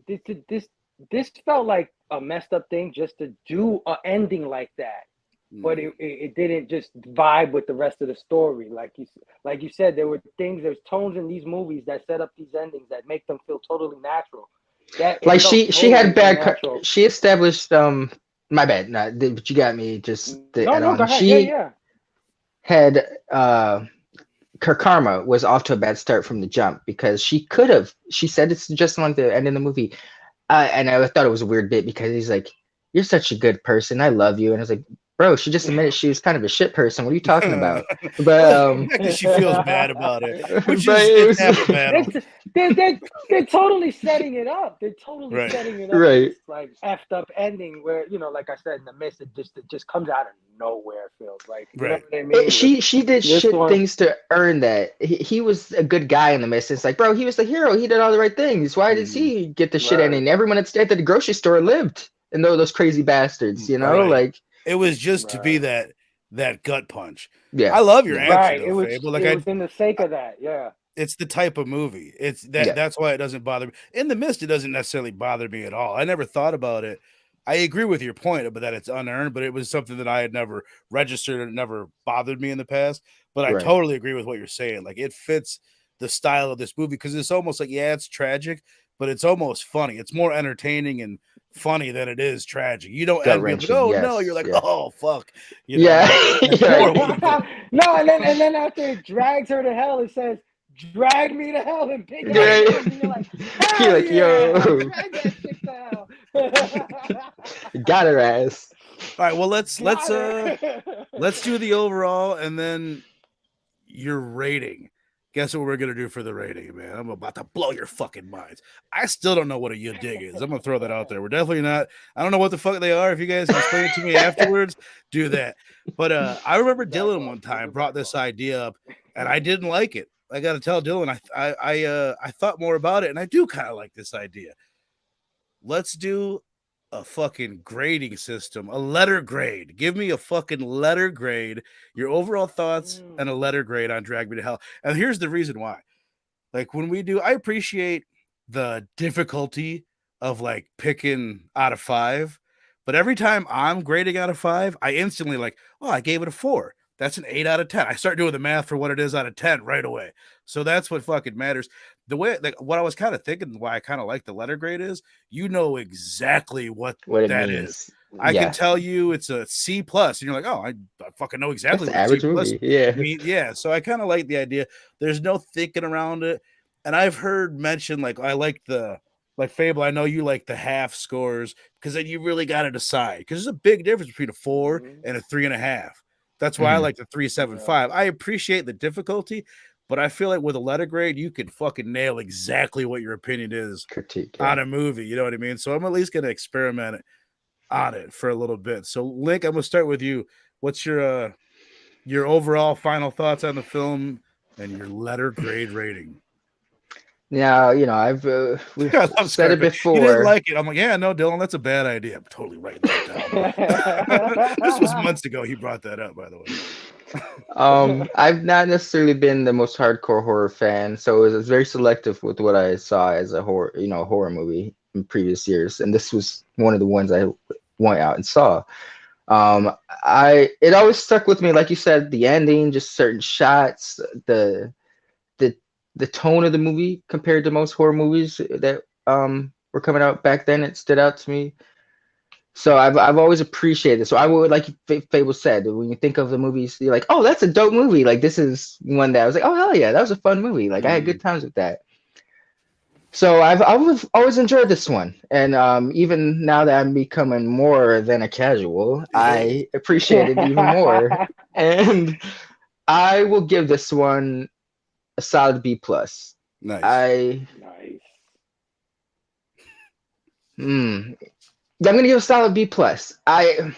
this felt like a messed up thing just to do an ending like that, but it didn't just vibe with the rest of the story. Like you said, there's tones in these movies that set up these endings that make them feel totally natural. That it Like felt she had totally bad. unnatural. She established. My bad. Not, but you got me just to No, add no, go on. ahead. Yeah, She yeah. had her karma was off to a bad start from the jump because she could have. She said it's just like the end of the movie, and I thought it was a weird bit because he's like, "You're such a good person. I love you," and I was like, "Bro, she just admitted she was kind of a shit person. What are you talking about?" But Because she feels bad about it, which but is it it's was half the battle, They're totally setting it up. They're totally right? setting it up for right. this like effed up ending where, like I said, in the midst, it just comes out of nowhere. It feels like, you know Right. what I mean? She did This shit one, things to earn that. He was a good guy in the midst. It's like, bro, he was the hero. He did all the right things. Why does Mhm. he get the shit right, ending? Everyone at the grocery store lived, and those crazy bastards, Right. like It was just to be right, that gut punch. yeah, I love your yeah, answer right. though, Fable. Like It was in the sake of that. Yeah. it's the type of movie. It's yeah, that's why it doesn't bother me. In the Mist, it doesn't necessarily bother me at all. I never thought about it. I agree with your point about that it's unearned, but it was something that I had never registered and never bothered me in the past. But I right. totally agree with what you're saying. Like it fits the style of this movie because it's almost like, yeah, it's tragic, but it's almost funny. It's more entertaining and funny than it is tragic. You don't Gut end up like, wrenching. oh no, you're Yes, like, yeah, oh fuck, yeah, like right. more a little bit. No, and then after it drags her to hell, it says, "Drag me to hell in big ass Right. words," and you're like, You're "Hell like, yeah, yo, drag that chick to hell." got her ass. All right, well let's Got her. let's do the overall and then your rating. Guess what we're gonna do for the rating, man? I'm about to blow your fucking minds. I still don't know what a you dig is. I'm gonna throw that out there. We're definitely not. I don't know what the fuck they are. If you guys can explain it to me afterwards, do that. But I remember Back Dylan off. one Give time it brought back this off. idea up, and I didn't like it. I got to tell Dylan, I thought more about it, and I do kind of like this idea. Let's do a fucking grading system, a letter grade. Give me a fucking letter grade, your overall thoughts, and a letter grade on Drag Me to Hell. And here's the reason why. Like when we do, I appreciate the difficulty of like picking out of 5, but every time I'm grading out of 5, I instantly like, oh, I gave it a 4. That's an 8 out of 10. I start doing the math for what it is out of 10 right away. So that's what fucking matters. The way, like, what I was kind of thinking, why I kind of like the letter grade is, you know exactly what What it that is. means. I can Yeah, tell you it's a C plus, and you're like, oh, I fucking know that's exactly the what a C average plus movie. Yeah, means. Yeah, so I kind of like the idea. There's no thinking around it, and I've heard mention like I like the like Fable. I know you like the half scores because then you really got to decide because there's a big difference between a 4 and a 3.5. That's why I Mhm. like the 3.75. I appreciate the difficulty, but I feel like with a letter grade, you can fucking nail exactly what your opinion is Critique. on Yeah. a movie. You know what I mean? So I'm at least gonna experiment on it for a little bit. So Link, I'm gonna start with you. What's your overall final thoughts on the film and your letter grade rating? Now, I've we've I love said it Scarface. You didn't before. like it. I'm like, yeah, no, Dylan, that's a bad idea. I'm totally writing that down. This was months ago. He brought that up, by the way. I've not necessarily been the most hardcore horror fan, so it was very selective with what I saw as a horror movie in previous years, and this was one of the ones I went out and saw. It always stuck with me, like you said, the ending, just certain shots, the the tone of the movie compared to most horror movies that were coming out back then. It stood out to me. So I've always appreciated it. So I would, like Fable said, when you think of the movies, you're like, oh, that's a dope movie. Like this is one that I was like, oh hell yeah, that was a fun movie. Like I had good times with that. So I've always enjoyed this one, and even now that I'm becoming more than a casual, Hey, I appreciate it even more. And I will give this one a solid B plus. nice. Nice. I'm gonna give a solid B plus. I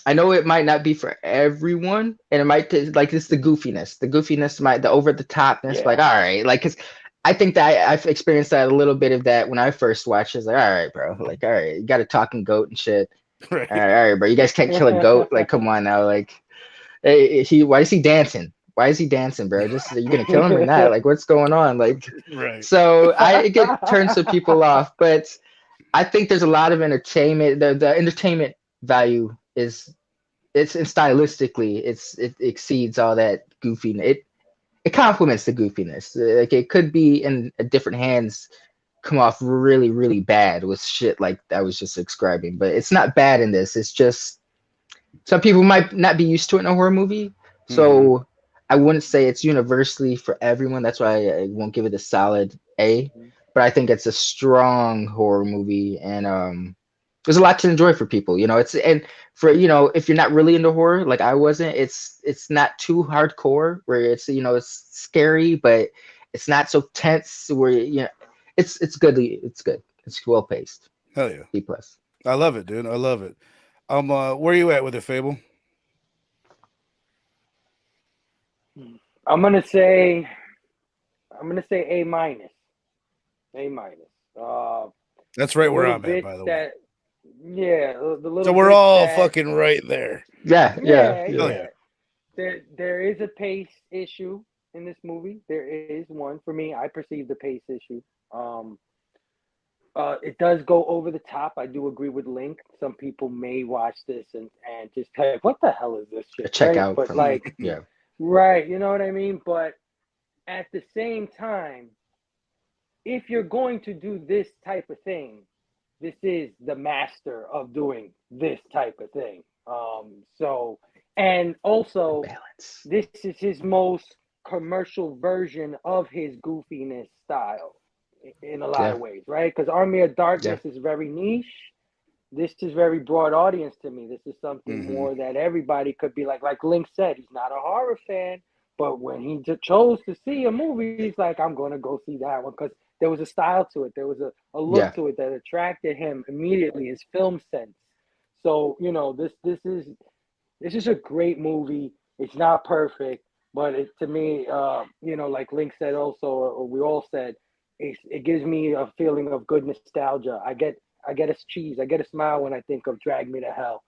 know it might not be for everyone, and it might like it's the goofiness. The goofiness might the over the topness. Yeah. Like all right, like because I think that I've experienced that a little bit of that when I first watched. It's like all right, bro. Like all right, you got a talking goat and shit. Right. All right, bro. You guys can't kill a goat. Like come on now. Like why is he dancing? Why is he dancing, bro? Just are you gonna kill him or not? Like what's going on? Like Right. so it get turns some people off, but I think there's a lot of entertainment. The entertainment value is it's and stylistically it exceeds all that goofiness. It complements the goofiness. Like it could be in different hands come off really, really bad with shit like I was just describing. But it's not bad in this. It's just some people might not be used to it in a horror movie. So I wouldn't say it's universally for everyone. That's why I won't give it a solid A. But I think it's a strong horror movie, and there's a lot to enjoy for people. It's and for if you're not really into horror like I wasn't, it's not too hardcore where it's scary, but it's not so tense where it's good. It's well paced. Hell yeah. B plus. I love it, dude. I love it. Where are you at with it, Phable? I'm gonna say A minus. A minus. That's right where little I'm at, bit by the way. that, yeah, the little. So we're bit all that- fucking right there. Yeah. yeah. There is a pace issue in this movie. There is one for me. I perceive the pace issue. It does go over the top. I do agree with Link. Some people may watch this and just tell what the hell is this shit? Check right? out But from like, yeah. right, you know what I mean? But at the same time, if you're going to do this type of thing, this is the master of doing this type of thing. So, and also, Balance. this is his most commercial version of his goofiness style in a lot of ways, right? Because Army of Darkness is very niche. This is very broad audience to me. This is something more that everybody could be like Link said, he's not a horror fan, but when he chose to see a movie, he's like, I'm going to go see that one because there was a style to it. There was a look to it that attracted him immediately, his film sense. So, this is a great movie. It's not perfect, but to me, like Link said also, or we all said, it gives me a feeling of good nostalgia. I get a cheese. I get a smile when I think of Drag Me to Hell.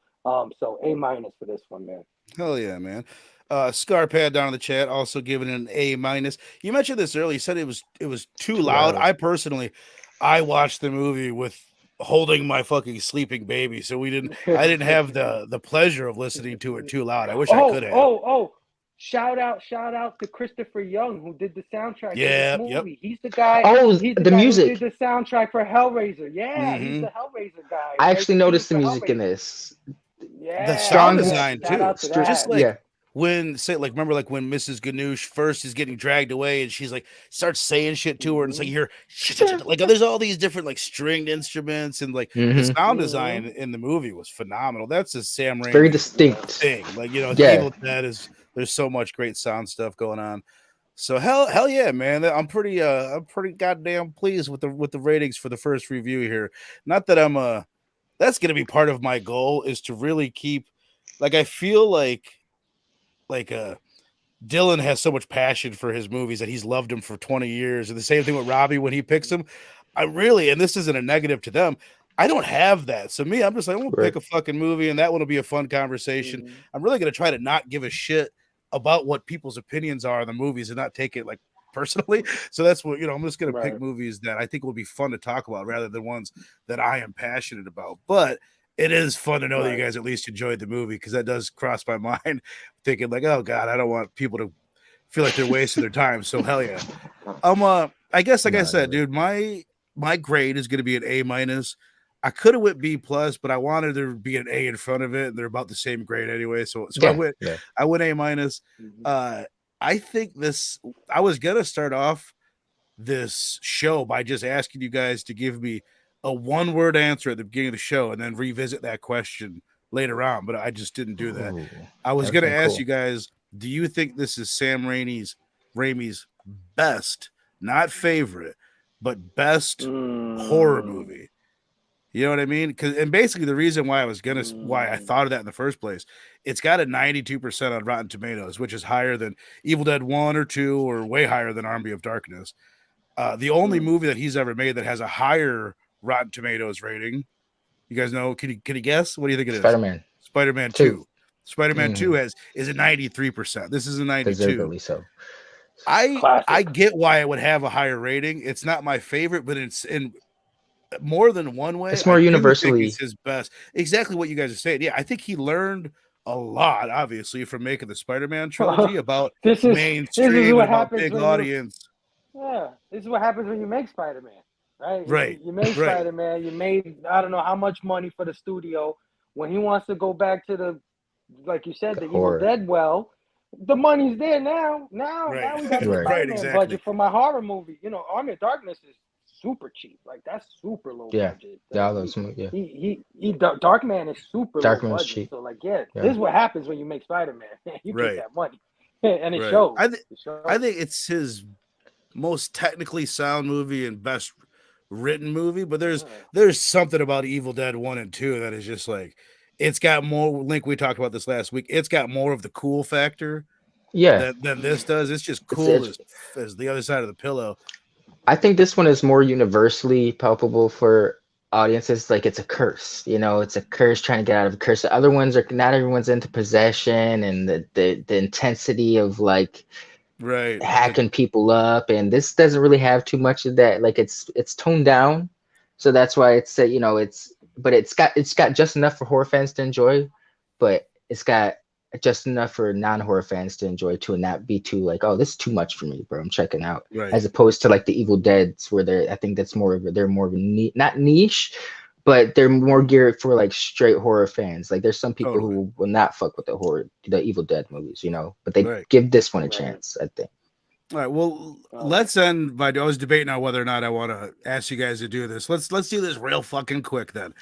So A minus for this one, man. Hell yeah, man. Scarpad down in the chat also giving it an A minus. You mentioned this earlier. You said it was too loud. I watched the movie with holding my fucking sleeping baby, so I didn't have the pleasure of listening to it too loud. I wish I could have. Shout out to Christopher Young, who did the soundtrack to Yeah, this movie. yep. He's the guy. Oh, he's the guy music. who did the soundtrack for Hellraiser. Yeah, he's the Hellraiser guy. I actually noticed the music in this. Yeah, The sound Strong- design shout out too. to that. Just like yeah. when remember like when Mrs. Ganoush first is getting dragged away and she's like starts saying shit to her and it's like you hear like there's all these different like stringed instruments and like the sound design in the movie was phenomenal. That's a Sam Raimi Very distinct thing. Like Yeah. Evil Dead there's so much great sound stuff going on. So hell yeah, man. I'm pretty goddamn pleased with the ratings for the first review here. Not that I'm that's gonna be part of my goal is to really keep like I feel like Dylan has so much passion for his movies that he's loved them for 20 years. And the same thing with Robbie when he picks them. And this isn't a negative to them, I don't have that. So I'm just like, I'm gonna pick a fucking movie and that one will be a fun conversation. I'm really gonna try to not give a shit about what people's opinions are on the movies and not take it like personally. So that's what I'm just gonna pick movies that I think will be fun to talk about rather than ones that I am passionate about. But it is fun to know that you guys at least enjoyed the movie because that does cross my mind thinking like, oh God, I don't want people to feel like they're wasting their time. So hell yeah. I guess like I said, dude, my grade is gonna be an A minus. I could have went B plus, but I wanted there to be an A in front of it, and they're about the same grade anyway. So I went A minus. I think I was gonna start off this show by just asking you guys to give me a one-word answer at the beginning of the show and then revisit that question later on, but I just didn't do that. I was gonna ask you guys, do you think this is Sam Raimi's best, not favorite, but best horror movie? You know what I mean? And basically the reason why why I thought of that in the first place, it's got a 92% on Rotten Tomatoes, which is higher than Evil Dead 1 or 2 or way higher than Army of Darkness. The only movie that he's ever made that has a higher Rotten Tomatoes rating, you guys know, can you guess? What do you think it is? Spider-Man 2. Spider-Man 2 is a 93%. This is a 92. Deservedly so. I get why it would have a higher rating. It's not my favorite, but it's in more than one way. It's more universally it's his best. Exactly what you guys are saying. Yeah, I think he learned a lot, obviously, from making the Spider-Man trilogy about mainstream, about big audience. Yeah, this is what happens when you make Spider-Man. right? Right. You made Right. Spider-Man. You made I don't know how much money for the studio. When he wants to go back to the, like you said, The the Evil horror. Dead well, the money's there now. Right. Now we got the Right. Right. Spider-Man Exactly. budget for my horror movie. You know, Army of Darkness is super cheap. Like that's super low Yeah. budget. Yeah, those yeah. Darkman is super low Darkman's budget. cheap. So like, yeah, Yeah. this is what happens when you make Spider-Man. You get Right. that money, and it Right. shows. I It shows. think it's his most technically sound movie and best written movie, but there's something about Evil Dead 1 and 2 that is just like it's got more. Link, we talked about this last week. It's got more of the cool factor Yeah. than this does. It's just It's- cool it's- as the other side of the pillow. I think this one is more universally palpable for audiences. Like it's a curse, you know, it's a curse trying to get out of a curse. The other ones are not everyone's into possession and the intensity of like Right. hacking people up, and this doesn't really have too much of that. Like it's toned down, so that's why it's you know but it's got just enough for horror fans to enjoy, but it's got just enough for non-horror fans to enjoy too, and not be too like, oh, this is too much for me, bro, I'm checking out. Right. As opposed to like the Evil Deads, where I think that's more of they're more of a not niche, but they're more geared for like straight horror fans. Like there's some people Totally. who will not fuck with the Evil Dead movies, you know, but they Right. give this one a Right. chance, I think. All right. Well, let's end by. I was debating on whether or not I want to ask you guys to do this. Let's do this real fucking quick then.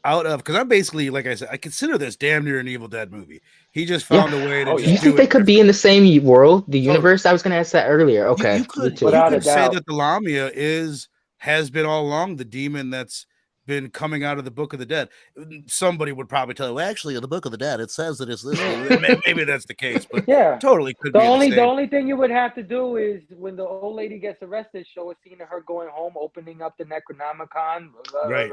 Out of because I'm basically, like I said, I consider this damn near an Evil Dead movie. He just found a way to. Oh, just yeah. You do think they it could be in the same world, the universe? I was gonna ask that earlier. You- Okay, You, me could too. Without a say doubt. that the Lamia has been all along the demon that's been coming out of the Book of the Dead. Somebody would probably tell you, well, actually, in the Book of the Dead, it says that it's this. Maybe that's the case, but Yeah. totally could The be only the the same. only thing you would have to do is when the old lady gets arrested, show a scene of her going home, opening up the Necronomicon, Right.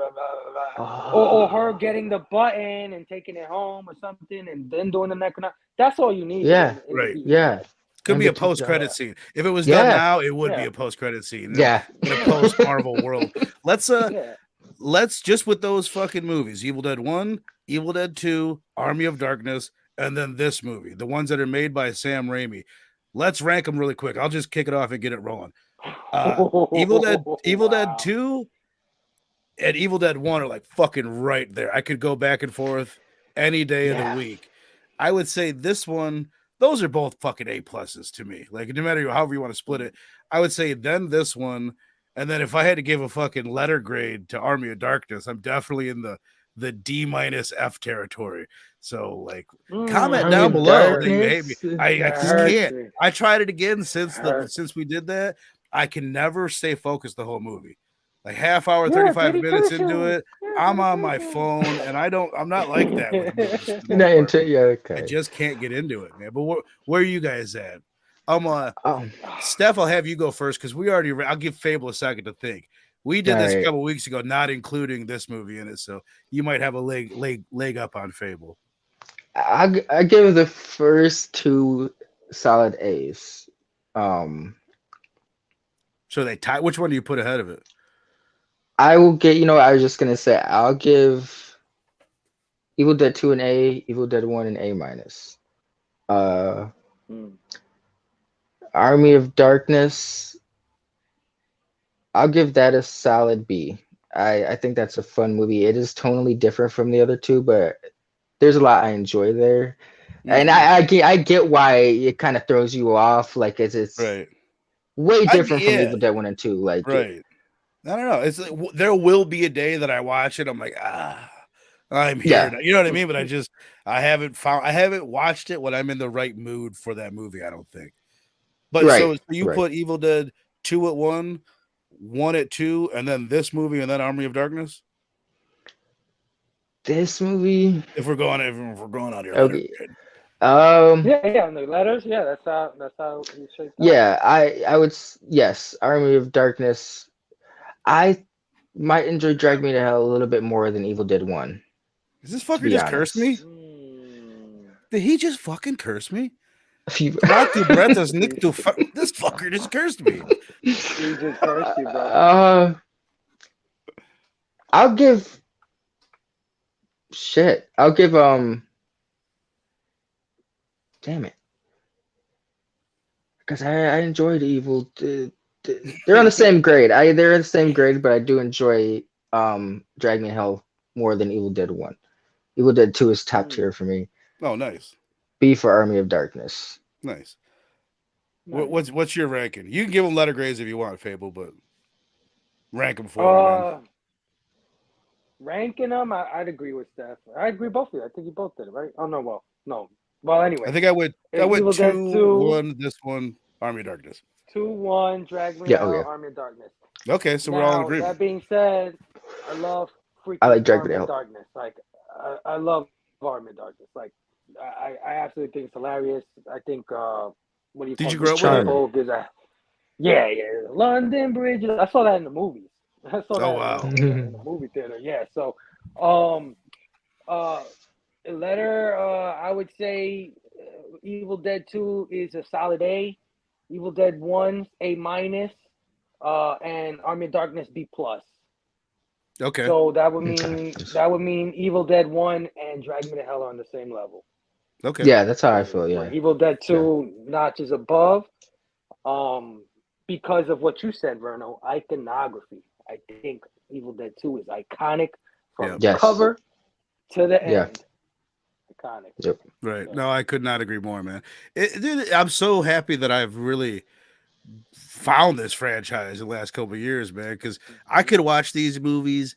or her getting the button and taking it home or something, and then doing the Necronomicon. That's all you need. Yeah. in Right. the Yeah. Could And be a between- post-credit scene. If it was Yeah. done now, it would be Yeah. a post-credit scene. Yeah. In a post-Marvel world. Yeah. Let's just with those fucking movies, Evil Dead 1, Evil Dead 2, Army of Darkness, and then this movie, the ones that are made by Sam Raimi. Let's rank them really quick. I'll just kick it off and get it rolling. Evil Dead Wow. 2 and Evil Dead 1 are like fucking right there. I could go back and forth any day of the week. I would say this one, those are both fucking A pluses to me. Like no matter however you want to split it, I would say then this one, and then if I had to give a fucking letter grade to Army of Darkness, I'm definitely in the D minus F territory. So like comment Army down of below that you hate me. Darkness. I That just hurts can't. me. I tried it again since Hurts. we did that. I can never stay focused the whole movie. Like half hour, Yeah, 35 Teddy minutes Cushion. into it, Yeah, I'm Teddy on my Cushion. phone, and I'm not like that with movies. You're not into yeah, I okay. just can't get into it, man. But where are you guys at? Oh, Steph, I'll have you go first because I'll give Phable a second to think. We did this a Alright. couple weeks ago, not including this movie in it, so you might have a leg up on Phable. I give the first two solid A's. So they tie. Which one do you put ahead of it? I will get, I was just gonna say I'll give Evil Dead 2 an A, Evil Dead 1 an A minus. Army of Darkness, I'll give that a solid B. I think that's a fun movie. It is tonally different from the other two, but there's a lot I enjoy there. And I get why it kind of throws you off. Like it's Right. way different from yeah. Evil Dead 1 and 2. Like Right. I don't know. It's like, there will be a day that I watch it. I'm like, I'm here. Yeah. Now. You know what I mean? But I haven't watched it when I'm in the right mood for that movie. I don't think. But Right, so you right. put Evil Dead 2 at 1, 1 at 2, and then this movie and then Army of Darkness. This movie. If we're going on your Okay. Yeah, and the letters. Yeah, that's how you shake. Yeah, I would yes, Army of Darkness. I might enjoy Drag Me to Hell a little bit more than Evil Dead 1. Is this to fucker be just curse me? Mm. Did he just fucking curse me? If you- This fucker just cursed me. He just cursed you, bro. I'll give shit. I'll give damn it. Because I enjoyed Evil they're on the same grade. They're in the same grade, but I do enjoy Drag Me to Hell more than Evil Dead 1. Evil Dead 2 is top tier for me. Oh, nice. B for Army of Darkness. Nice. Nice. What's your ranking? You can give them letter grades if you want, Phable, but rank them for me, man. Ranking them, I'd agree with Steph. I agree both of you. I think you both did it, right? Oh no, no. Well, anyway, I think I went Evil Dead 2, 1, this one, Army of Darkness. 2-1, Drag Me Yeah, Out, oh, yeah. Army of Darkness. Okay, so we're all in Now, agreement. that being said, I love freaking I like Drag Me Army to of Hell. Darkness. Like, I love Army of Darkness. Like, I absolutely think it's hilarious. I think what do you Did call you it? grow up with it? Triple gives a yeah. London Bridge. I saw that in the movies. I saw that Oh, wow. in the movie theater. Yeah. So, letter. I would say Evil Dead 2 is a solid A. Evil Dead 1 A minus. And Army of Darkness B plus. Okay. So that would Okay. mean Evil Dead 1 and Drag Me to Hell are on the same level. Okay. Yeah, that's how I feel. Yeah. Where Evil Dead 2 notches above. Because of what you said, Verno, iconography. I think Evil Dead 2 is iconic from Yeah. Yes. cover to the Yeah. end. Iconic. Yep. Right. Yeah. No, I could not agree more, man. Dude, I'm so happy that I've really found this franchise in the last couple of years, man, because I could watch these movies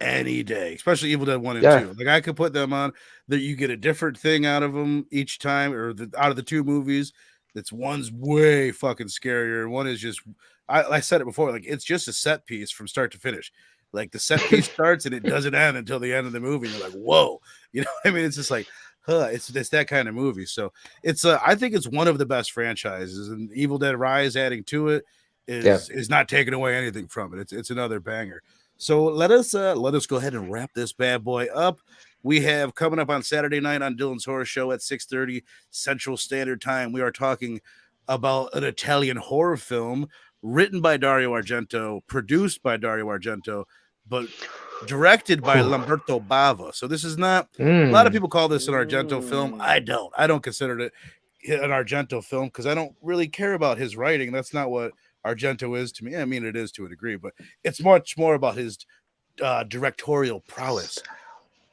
any day, especially Evil Dead 1 and Yeah. 2. Like, I could put them on, that you get a different thing out of them each time, or out of the two movies. That's one's way fucking scarier, and one is just, I said it before, like, it's just a set piece from start to finish. Like, the set piece starts and it doesn't end until the end of the movie. And you're like, whoa, you know what I mean? It's just like, it's that kind of movie. So it's I think it's one of the best franchises, and Evil Dead Rise adding to it is not taking away anything from it. It's another banger. So let us go ahead and wrap this bad boy up. We have coming up on Saturday night on Dylan's Horror Show at 6:30 Central Standard Time. We are talking about an Italian horror film written by Dario Argento, produced by Dario Argento, but directed by Lamberto Bava. So this is not, a lot of people call this an Argento film. I don't consider it an Argento film because I don't really care about his writing. That's not what Argento is to me. I mean, it is to a degree, but it's much more about his directorial prowess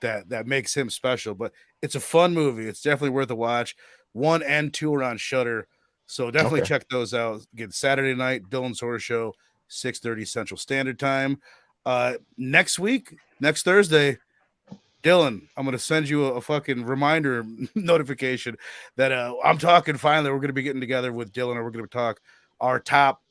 that makes him special. But it's a fun movie. It's definitely worth a watch. 1 and 2 are on Shudder, so definitely check those out. Again, Saturday night, Dylan's Horror Show, 6:30 Central Standard Time. Next Thursday, Dylan, I'm going to send you a fucking reminder notification that I'm talking. Finally, we're going to be getting together with Dylan, and we're going to talk our top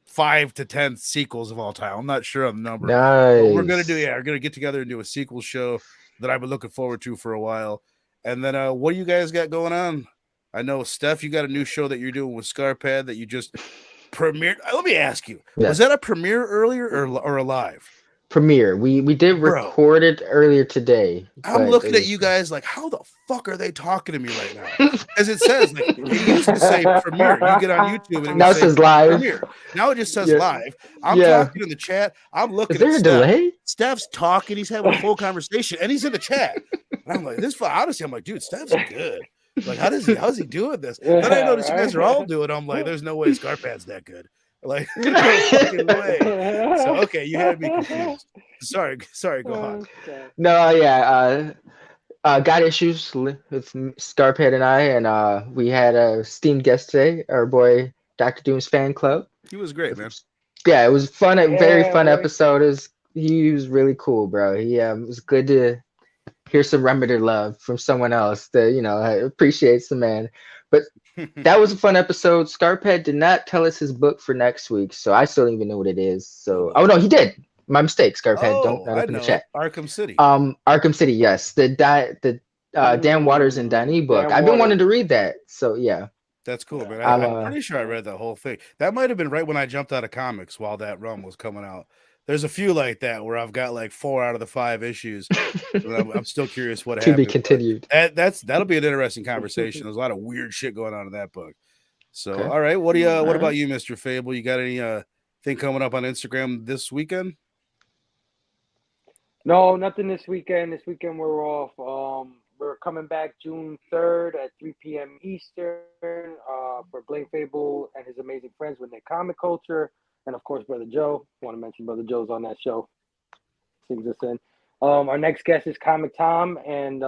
5 to 10 sequels of all time. I'm not sure on the number. Nice. But we're going to get together and do a sequel show that I've been looking forward to for a while. And then what do you guys got going on? I know, Steph, you got a new show that you're doing with Scarpad that you just premiered. Let me ask you, was that a premiere earlier or a live? Premiere. We did record it earlier today. I'm looking at you guys like, how the fuck are they talking to me right now? As it says, like, it used to say premiere. You get on YouTube and now it says live. Premiere. Now it just says live. I'm talking in the chat. I'm looking. Is there a delay? Steph's talking. He's having a full conversation, and he's in the chat. And I'm like, honestly, I'm like, dude, Steph's good. Like, how's he doing this? Then I noticed you guys are all doing it. I'm like, there's no way Scarpad's that good. Like, no fucking way. So okay, you had me confused. Sorry, go on. No, yeah. Got issues with Scarphead and I, and we had a esteemed guest today, our boy Dr. Doom's fan club. He was great, man. Yeah, it was fun. A very fun episode. He was really cool, bro. It was good to hear some Remedy love from someone else that appreciates the man. But that was a fun episode. Scarphead did not tell us his book for next week, so I still don't even know what it is. So, no, he did. My mistake, Scarphead. Don't up in the chat. Arkham City. Arkham City, yes. The Dan Waters and Donnie book. I've been wanting to read that. So yeah. That's cool, man. I'm pretty sure I read the whole thing. That might have been right when I jumped out of comics while that run was coming out. There's a few like that where I've got like 4 out of the 5 issues. I'm still curious what happened. To be continued. That'll be an interesting conversation. There's a lot of weird shit going on in that book. So, all right. What about you, Mr. Phable? You got any thing coming up on Instagram this weekend? No, nothing this weekend. This weekend we're off. We're coming back June 3rd at 3 p.m. Eastern for Lynk and Phable and his amazing friends with their comic culture. and of course, Brother Joe. Want to mention Brother Joe's on that show. Sings us in. Our next guest is Comic Tom and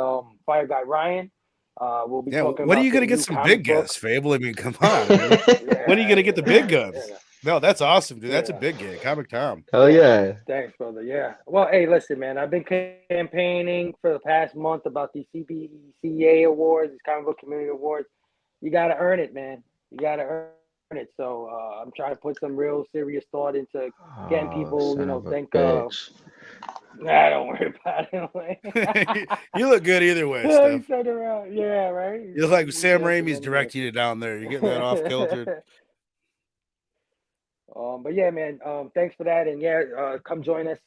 Fire Guy Ryan. We'll be talking when about are you the gonna get new some comic big book. guests, Phable? I mean, come on. I mean, when are you gonna get the big guns? Yeah. No, that's awesome, dude. That's a Yeah. big gig. Comic Tom. Oh yeah. Thanks, brother. Yeah. Well, hey, listen, man. I've been campaigning for the past month about these CBCA awards, these comic book community awards. You got to earn it, man. You got to earn it. So I'm trying to put some real serious thought into getting people, son of a think. bitch. Nah, don't worry about it. You look good either way, Yeah, Steph. he turned around. Yeah, right. You look like Sam He Raimi's anyway. directing you down there. You're getting that off kilter. But yeah, man, thanks for that. And yeah, come join us,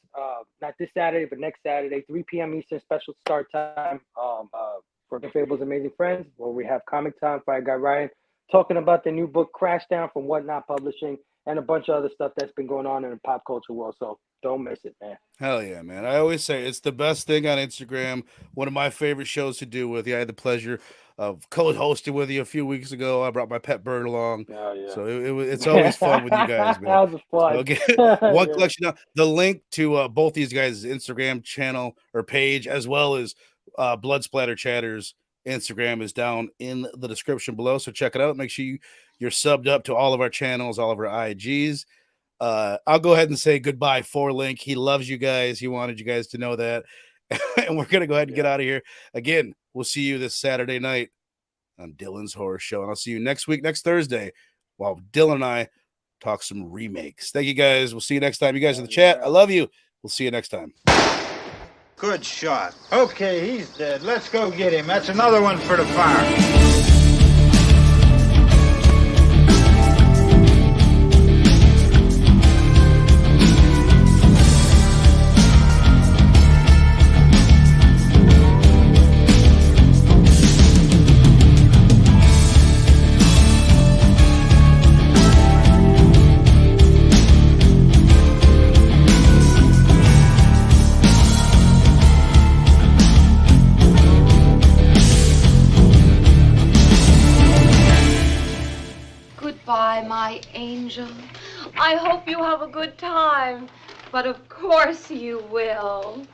not this Saturday, but next Saturday, 3 p.m. Eastern, special start time for Fable's Amazing Friends, where we have Comic Time, Fire Guy Ryan, talking about the new book, Crash Down from Whatnot Publishing, and a bunch of other stuff that's been going on in the pop culture world. So don't miss it, man. Hell yeah, man. I always say it's the best thing on Instagram. One of my favorite shows to do with you. I had the pleasure of co-hosting with you a few weeks ago. I brought my pet bird along. Oh, yeah. So it's always fun with you guys, man. That was fun. So again, one collection now. The link to both these guys' Instagram channel or page, as well as Blood Splatter Chatters Instagram, is down in the description below. So check it out. Make sure you're subbed up to all of our channels, all of our IGs. I'll go ahead and say goodbye for Link. He loves you guys. He wanted you guys to know that. And we're going to go ahead and get out of here. Again, we'll see you this Saturday night on Dylan's Horror Show. And I'll see you next week, next Thursday, while Dylan and I talk some remakes. Thank you guys. We'll see you next time. You guys in the chat, I love you. We'll see you next time. Good shot. Okay, he's dead. Let's go get him. That's another one for the fire. Goodbye, my angel. I hope you have a good time. But of course you will.